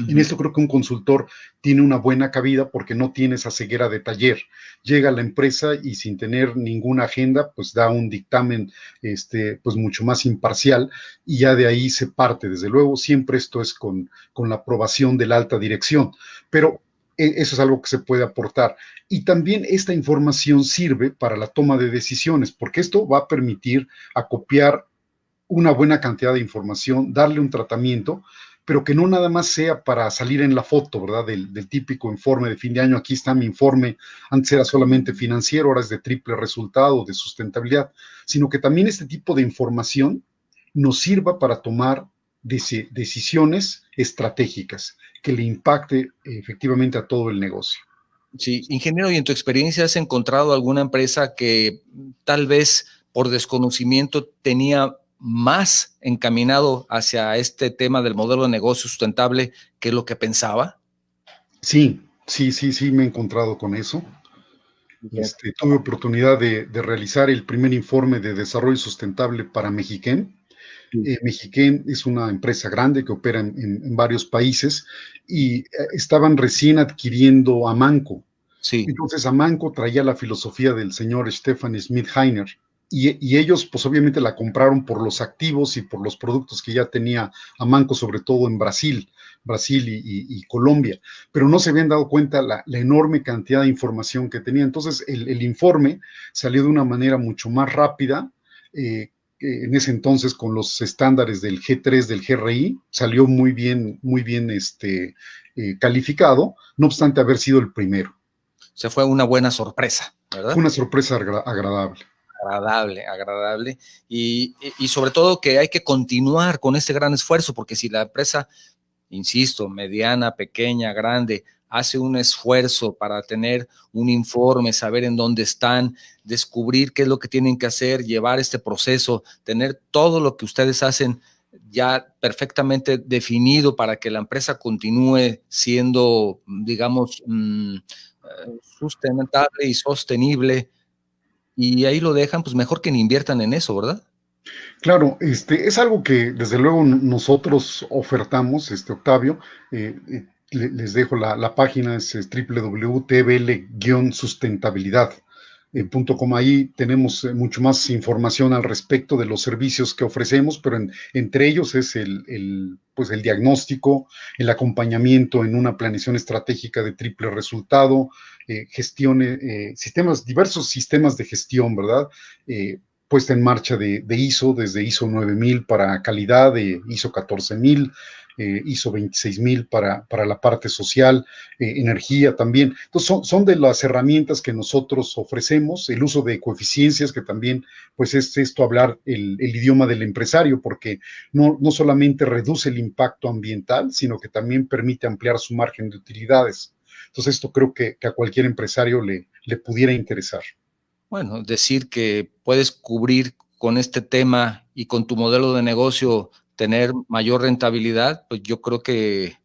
En esto creo que un consultor tiene una buena cabida porque no tiene esa ceguera de taller. Llega a la empresa y sin tener ninguna agenda, pues da un dictamen pues mucho más imparcial y ya de ahí se parte. Desde luego, siempre esto es con la aprobación de la alta dirección, pero eso es algo que se puede aportar. Y también esta información sirve para la toma de decisiones, porque esto va a permitir acopiar una buena cantidad de información, darle un tratamiento, pero que no nada más sea para salir en la foto, ¿verdad? Del típico informe de fin de año. Aquí está mi informe, antes era solamente financiero, ahora es de triple resultado, de sustentabilidad, sino que también este tipo de información nos sirva para tomar decisiones estratégicas que le impacte efectivamente a todo el negocio. Sí, ingeniero, ¿y en tu experiencia has encontrado alguna empresa que tal vez por desconocimiento tenía más encaminado hacia este tema del modelo de negocio sustentable que lo que pensaba? Sí, me he encontrado con eso. Tuve oportunidad de realizar el primer informe de desarrollo sustentable para Mexiquén. Mexiquén es una empresa grande que opera en varios países y estaban recién adquiriendo Amanco. Sí. Entonces Amanco traía la filosofía del señor Stefan Schmidheiner y ellos pues obviamente la compraron por los activos y por los productos que ya tenía Amanco, sobre todo en Brasil y Colombia, pero no se habían dado cuenta la enorme cantidad de información que tenía. Entonces el informe salió de una manera mucho más rápida, en ese entonces con los estándares del G3, del GRI, salió muy bien calificado, no obstante haber sido el primero. Se fue una buena sorpresa, ¿verdad? Fue una sorpresa agradable. Agradable. Y sobre todo que hay que continuar con este gran esfuerzo, porque si la empresa, insisto, mediana, pequeña, grande, hace un esfuerzo para tener un informe, saber en dónde están, descubrir qué es lo que tienen que hacer, llevar este proceso, tener todo lo que ustedes hacen ya perfectamente definido para que la empresa continúe siendo, digamos, sustentable y sostenible, y ahí lo dejan, pues mejor que ni inviertan en eso, ¿verdad? Claro, es algo que desde luego nosotros ofertamos, Octavio. Les dejo la página, es www.tvl-sustentabilidad.com. Ahí tenemos mucho más información al respecto de los servicios que ofrecemos, pero entre ellos es pues el diagnóstico, el acompañamiento en una planeación estratégica de triple resultado, diversos sistemas de gestión, ¿verdad? Puesta en marcha de ISO, desde ISO 9000 para calidad, de ISO 14000, ISO 26000 para la parte social, energía también. Entonces son de las herramientas que nosotros ofrecemos, el uso de coeficiencias, que también pues es esto, hablar el idioma del empresario, porque no solamente reduce el impacto ambiental, sino que también permite ampliar su margen de utilidades. Entonces esto creo que a cualquier empresario le pudiera interesar. Bueno, decir que puedes cubrir con este tema y con tu modelo de negocio tener mayor rentabilidad, pues yo creo que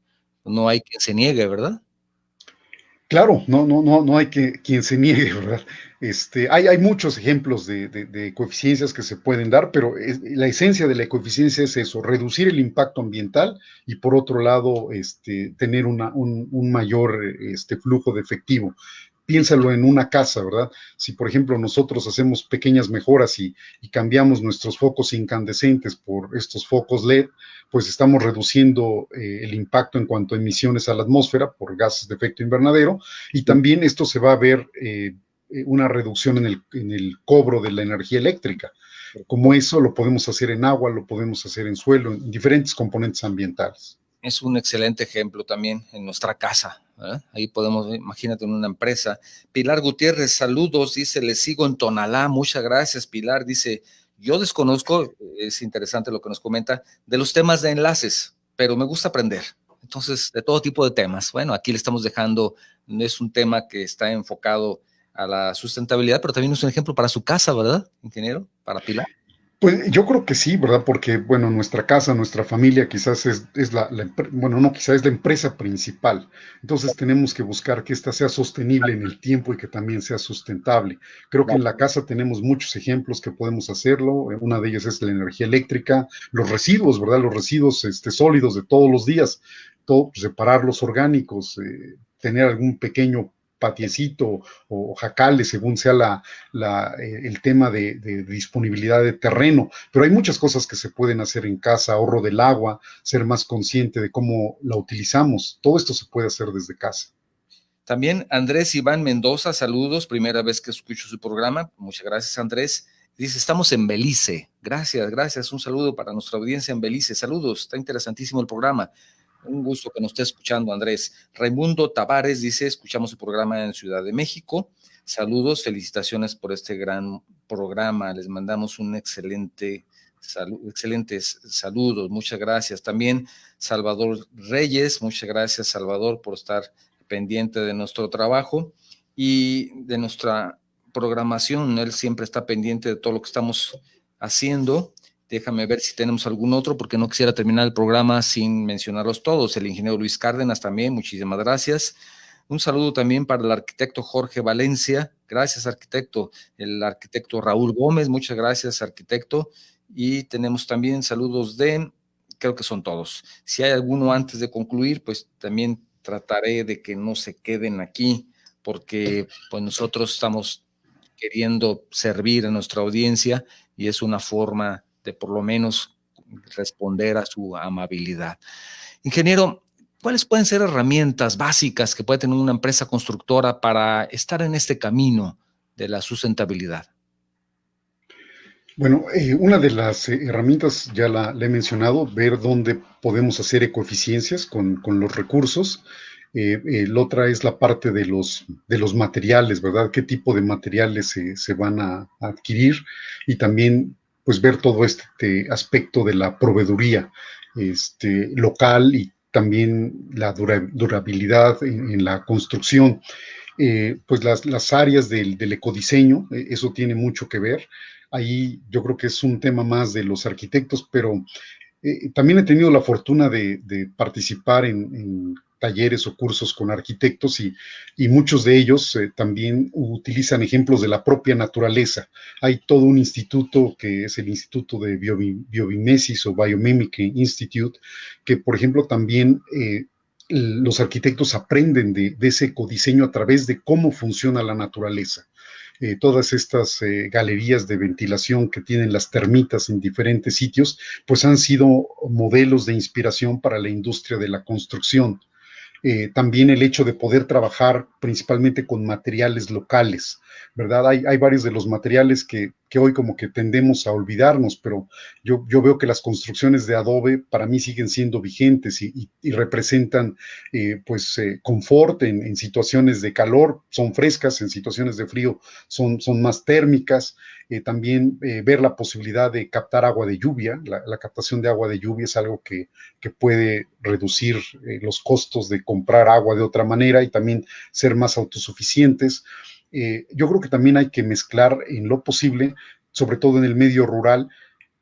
no hay quien se niegue, ¿verdad? Claro, no hay quien se niegue, ¿verdad? Hay muchos ejemplos de coeficiencias que se pueden dar, pero la esencia de la coeficiencia es eso, reducir el impacto ambiental y por otro lado, tener un mayor flujo de efectivo. Piénsalo en una casa, ¿verdad? Si, por ejemplo, nosotros hacemos pequeñas mejoras y cambiamos nuestros focos incandescentes por estos focos LED, pues estamos reduciendo el impacto en cuanto a emisiones a la atmósfera por gases de efecto invernadero, y también esto se va a ver una reducción en el cobro de la energía eléctrica. Como eso lo podemos hacer en agua, lo podemos hacer en suelo, en diferentes componentes ambientales. Es un excelente ejemplo también en nuestra casa, ¿verdad? Ahí podemos, imagínate, en una empresa. Pilar Gutiérrez, saludos, dice, les sigo en Tonalá, muchas gracias, Pilar, dice, yo desconozco, es interesante lo que nos comenta, de los temas de enlaces, pero me gusta aprender. Entonces, de todo tipo de temas. Bueno, aquí le estamos dejando, no es un tema que está enfocado a la sustentabilidad, pero también es un ejemplo para su casa, ¿verdad, ingeniero? Para Pilar. Pues yo creo que sí, ¿verdad? Porque, bueno, nuestra casa, nuestra familia quizás es bueno, no quizás es la empresa principal. Entonces tenemos que buscar que ésta sea sostenible en el tiempo y que también sea sustentable. Creo que en la casa tenemos muchos ejemplos que podemos hacerlo. Una de ellas es la energía eléctrica, los residuos, ¿verdad? Los residuos sólidos de todos los días, separar los orgánicos, tener algún pequeño patiecito o jacales, según sea el tema de disponibilidad de terreno. Pero hay muchas cosas que se pueden hacer en casa, ahorro del agua, ser más consciente de cómo la utilizamos. Todo esto se puede hacer desde casa. También Andrés Iván Mendoza, saludos, primera vez que escucho su programa. Muchas gracias, Andrés. Dice, estamos en Belice. Gracias. Un saludo para nuestra audiencia en Belice. Saludos, está interesantísimo el programa. Un gusto que nos esté escuchando, Andrés. Raimundo Tavares dice, escuchamos el programa en Ciudad de México. Saludos, felicitaciones por este gran programa. Les mandamos un excelentes saludos. Muchas gracias. También Salvador Reyes, muchas gracias, Salvador, por estar pendiente de nuestro trabajo y de nuestra programación. Él siempre está pendiente de todo lo que estamos haciendo. Déjame ver si tenemos algún otro, porque no quisiera terminar el programa sin mencionarlos todos. El ingeniero Luis Cárdenas también, muchísimas gracias. Un saludo también para el arquitecto Jorge Valencia, Gracias, arquitecto. El arquitecto Raúl Gómez, muchas gracias, arquitecto. Y tenemos también saludos creo que son todos. Si hay alguno antes de concluir, pues también trataré de que no se queden aquí, porque pues nosotros estamos queriendo servir a nuestra audiencia y es una forma de por lo menos responder a su amabilidad. Ingeniero, ¿cuáles pueden ser herramientas básicas que puede tener una empresa constructora para estar en este camino de la sustentabilidad? Bueno, una de las herramientas ya la he mencionado, ver dónde podemos hacer ecoeficiencias con los recursos. La otra es la parte de los materiales, ¿verdad? ¿Qué tipo de materiales se van a adquirir? Y también, pues, ver todo este aspecto de la proveeduría local y también la durabilidad en la construcción. Pues las áreas del ecodiseño, eso tiene mucho que ver. Ahí yo creo que es un tema más de los arquitectos, pero también he tenido la fortuna de participar en talleres o cursos con arquitectos y muchos de ellos también utilizan ejemplos de la propia naturaleza. Hay todo un instituto que es el Instituto de Biomimesis o Biomimicry Institute, que por ejemplo también los arquitectos aprenden de ese ecodiseño a través de cómo funciona la naturaleza. Todas estas galerías de ventilación que tienen las termitas en diferentes sitios, pues han sido modelos de inspiración para la industria de la construcción. También el hecho de poder trabajar principalmente con materiales locales, ¿verdad? Hay varios de los materiales que hoy como que tendemos a olvidarnos, pero yo veo que las construcciones de adobe para mí siguen siendo vigentes y representan pues confort en situaciones de calor, son frescas, en situaciones de frío son más térmicas. También ver la posibilidad de captar agua de lluvia, la captación de agua de lluvia es algo que puede reducir los costos de comprar agua de otra manera y también ser más autosuficientes. Yo creo que también hay que mezclar en lo posible, sobre todo en el medio rural,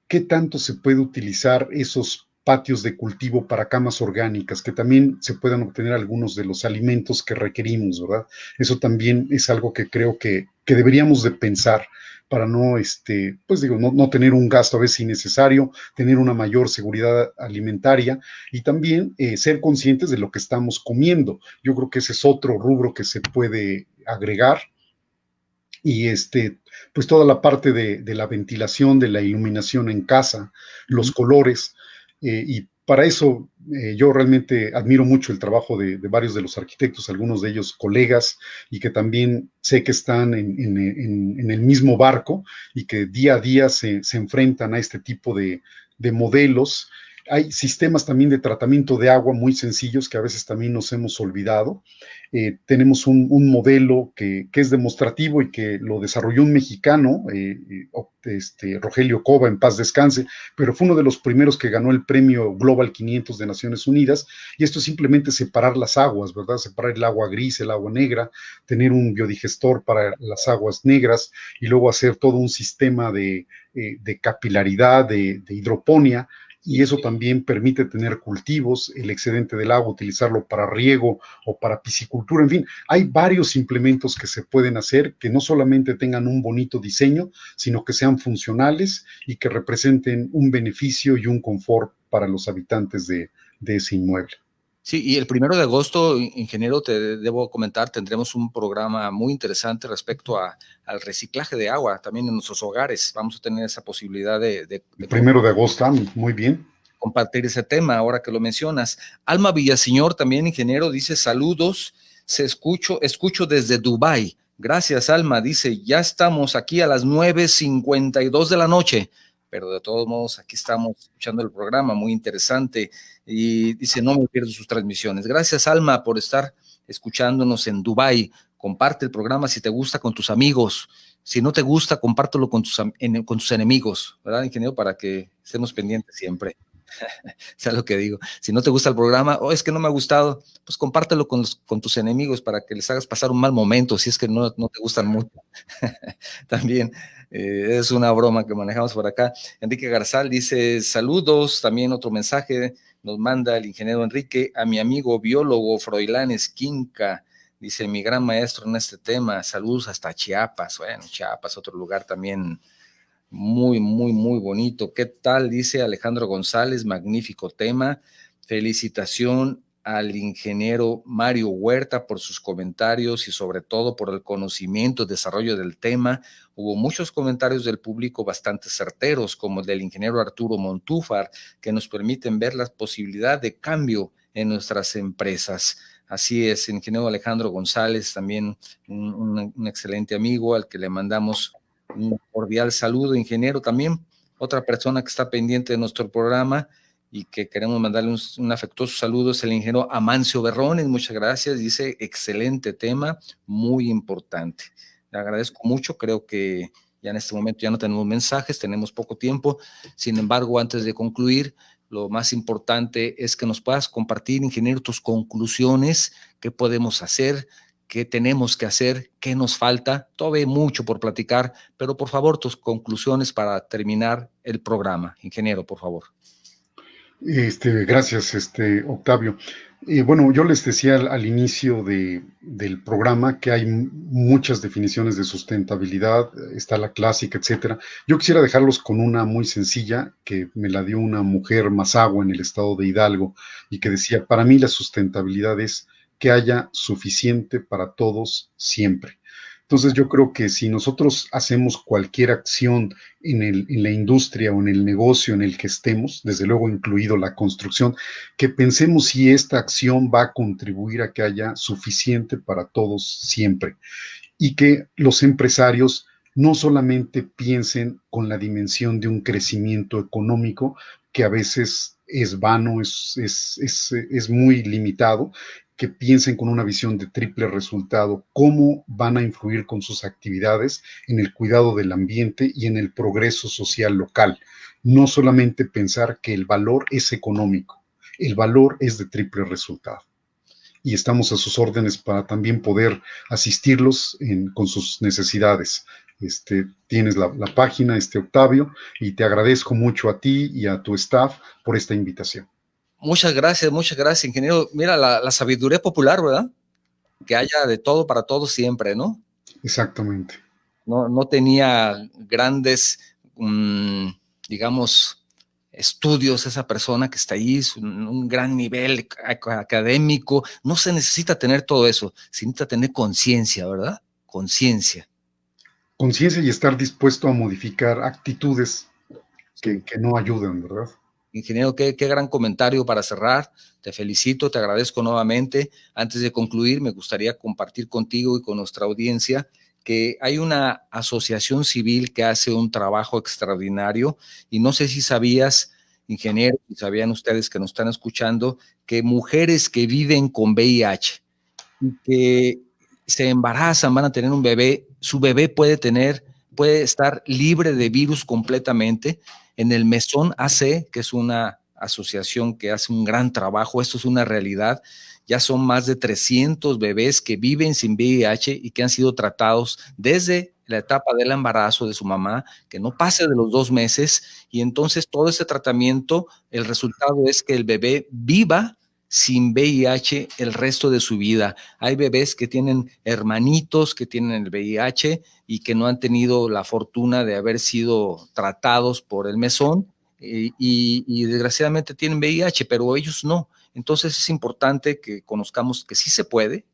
qué tanto se puede utilizar esos patios de cultivo para camas orgánicas, que también se puedan obtener algunos de los alimentos que requerimos, ¿verdad? Eso también es algo que creo que deberíamos de pensar para no, pues digo, no tener un gasto a veces innecesario, tener una mayor seguridad alimentaria y también ser conscientes de lo que estamos comiendo. Yo creo que ese es otro rubro que se puede agregar y pues toda la parte de la ventilación, de la iluminación en casa, los colores, y para eso yo realmente admiro mucho el trabajo de varios de los arquitectos, algunos de ellos colegas, y que también sé que están en el mismo barco y que día a día se enfrentan a este tipo de modelos. Hay sistemas también de tratamiento de agua muy sencillos que a veces también nos hemos olvidado. Tenemos un modelo que es demostrativo y que lo desarrolló un mexicano, Rogelio Cova, en paz descanse, pero fue uno de los primeros que ganó el premio Global 500 de Naciones Unidas, y esto es simplemente separar las aguas, ¿verdad? Separar el agua gris, el agua negra, tener un biodigestor para las aguas negras y luego hacer todo un sistema de capilaridad, de hidroponía, y eso también permite tener cultivos, el excedente del agua, utilizarlo para riego o para piscicultura, en fin, hay varios implementos que se pueden hacer que no solamente tengan un bonito diseño, sino que sean funcionales y que representen un beneficio y un confort para los habitantes de ese inmueble. Sí, y el 1 de agosto, ingeniero, te debo comentar, tendremos un programa muy interesante respecto al reciclaje de agua también en nuestros hogares. Vamos a tener esa posibilidad El 1 de agosto, muy bien. Compartir ese tema ahora que lo mencionas. Alma Villaseñor, también ingeniero, dice saludos, escucho desde Dubái. Gracias, Alma, dice, ya estamos aquí a las 9:52 de la noche, pero de todos modos aquí estamos escuchando el programa, muy interesante, y dice, no me pierdo sus transmisiones. Gracias, Alma, por estar escuchándonos en Dubái. Comparte el programa si te gusta con tus amigos. Si no te gusta, compártelo con tus enemigos, ¿verdad, ingeniero? Para que estemos pendientes siempre. ¿Sabes lo que digo? Si no te gusta el programa, o es que no me ha gustado, pues compártelo con tus enemigos para que les hagas pasar un mal momento, si es que no te gustan mucho. También es una broma que manejamos por acá. Enrique Garzal dice, saludos, también otro mensaje nos manda el ingeniero Enrique, a mi amigo biólogo Froilán Esquinca, Dice, mi gran maestro en este tema, saludos hasta Chiapas. Bueno, Chiapas, otro lugar también muy, muy, muy bonito. ¿Qué tal? Dice Alejandro González, magnífico tema. Felicitación al ingeniero Mario Huerta por sus comentarios y sobre todo por el conocimiento y desarrollo del tema. Hubo muchos comentarios del público bastante certeros, como el del ingeniero Arturo Montúfar, que nos permiten ver la posibilidad de cambio en nuestras empresas. Así es, ingeniero Alejandro González, también un excelente amigo al que le mandamos un cordial saludo, ingeniero. También otra persona que está pendiente de nuestro programa y que queremos mandarle un afectuoso saludo es el ingeniero Amancio Berrones. Muchas gracias. Dice, excelente tema, muy importante. Le agradezco mucho. Creo que ya en este momento ya no tenemos mensajes, tenemos poco tiempo. Sin embargo, antes de concluir, lo más importante es que nos puedas compartir, ingeniero, tus conclusiones, qué podemos hacer, qué tenemos que hacer, qué nos falta. Todavía hay mucho por platicar, pero por favor, tus conclusiones para terminar el programa. Ingeniero, por favor. Gracias, Octavio. Bueno, yo les decía al inicio del programa que hay muchas definiciones de sustentabilidad, está la clásica, etcétera. Yo quisiera dejarlos con una muy sencilla que me la dio una mujer mazahua en el estado de Hidalgo y que decía, para mí la sustentabilidad es que haya suficiente para todos siempre. Entonces yo creo que si nosotros hacemos cualquier acción en la industria o en el negocio en el que estemos, desde luego incluido la construcción, que pensemos si esta acción va a contribuir a que haya suficiente para todos siempre y que los empresarios no solamente piensen con la dimensión de un crecimiento económico que a veces es vano, es muy limitado, que piensen con una visión de triple resultado, cómo van a influir con sus actividades en el cuidado del ambiente y en el progreso social local. No solamente pensar que el valor es económico, el valor es de triple resultado. Y estamos a sus órdenes para también poder asistirlos con sus necesidades. Tienes la página, Octavio, y te agradezco mucho a ti y a tu staff por esta invitación. Muchas gracias, ingeniero. Mira, la sabiduría popular, ¿verdad? Que haya de todo para todos siempre, ¿no? Exactamente. No tenía grandes, digamos, estudios esa persona que está ahí, un gran nivel académico. No se necesita tener todo eso, se necesita tener conciencia, ¿verdad? Conciencia. Conciencia y estar dispuesto a modificar actitudes Sí. que no ayudan, ¿verdad? Ingeniero, qué gran comentario para cerrar. Te felicito, te agradezco nuevamente. Antes de concluir, me gustaría compartir contigo y con nuestra audiencia que hay una asociación civil que hace un trabajo extraordinario y no sé si sabías, ingeniero, y sabían ustedes que nos están escuchando, que mujeres que viven con VIH y que se embarazan, van a tener un bebé, su bebé puede estar libre de virus completamente. En el Mesón AC, que es una asociación que hace un gran trabajo, esto es una realidad, ya son más de 300 bebés que viven sin VIH y que han sido tratados desde la etapa del embarazo de su mamá, que no pase de los 2 meses, y entonces todo ese tratamiento, el resultado es que el bebé viva sin VIH el resto de su vida. Hay bebés que tienen hermanitos que tienen el VIH y que no han tenido la fortuna de haber sido tratados por el mesón y desgraciadamente tienen VIH, pero ellos no. Entonces es importante que conozcamos que sí se puede,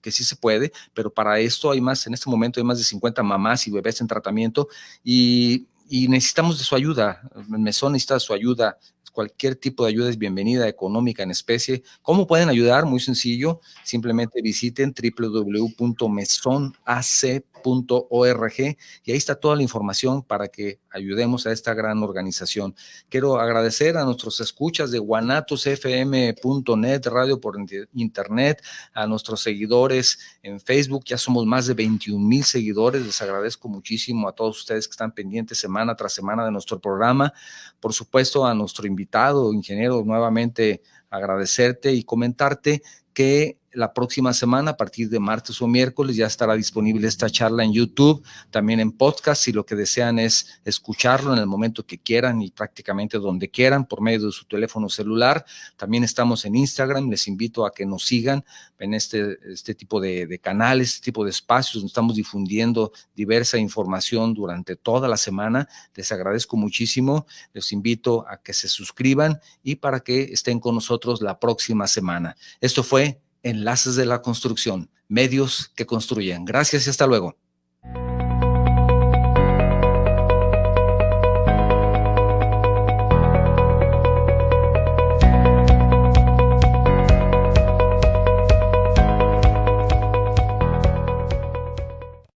pero para esto hay más, en este momento hay más de 50 mamás y bebés en tratamiento y necesitamos de su ayuda. El mesón necesita su ayuda. Cualquier tipo de ayuda es bienvenida, económica, en especie. ¿Cómo pueden ayudar? Muy sencillo, simplemente visiten www.mesonac.org y ahí está toda la información para que ayudemos a esta gran organización. Quiero agradecer a nuestros escuchas de guanatosfm.net, radio por internet, a nuestros seguidores en Facebook, ya somos más de 21,000 seguidores, les agradezco muchísimo a todos ustedes que están pendientes semana tras semana de nuestro programa. Por supuesto, a nuestro invitado, ingeniero, nuevamente agradecerte y comentarte que la próxima semana, a partir de martes o miércoles, ya estará disponible esta charla en YouTube, también en podcast, si lo que desean es escucharlo en el momento que quieran y prácticamente donde quieran, por medio de su teléfono celular. También estamos en Instagram, les invito a que nos sigan en este tipo de canales, este tipo de espacios donde estamos difundiendo diversa información durante toda la semana. Les agradezco muchísimo, les invito a que se suscriban y para que estén con nosotros la próxima semana. Esto fue Enlaces de la Construcción, medios que construyen. Gracias y hasta luego.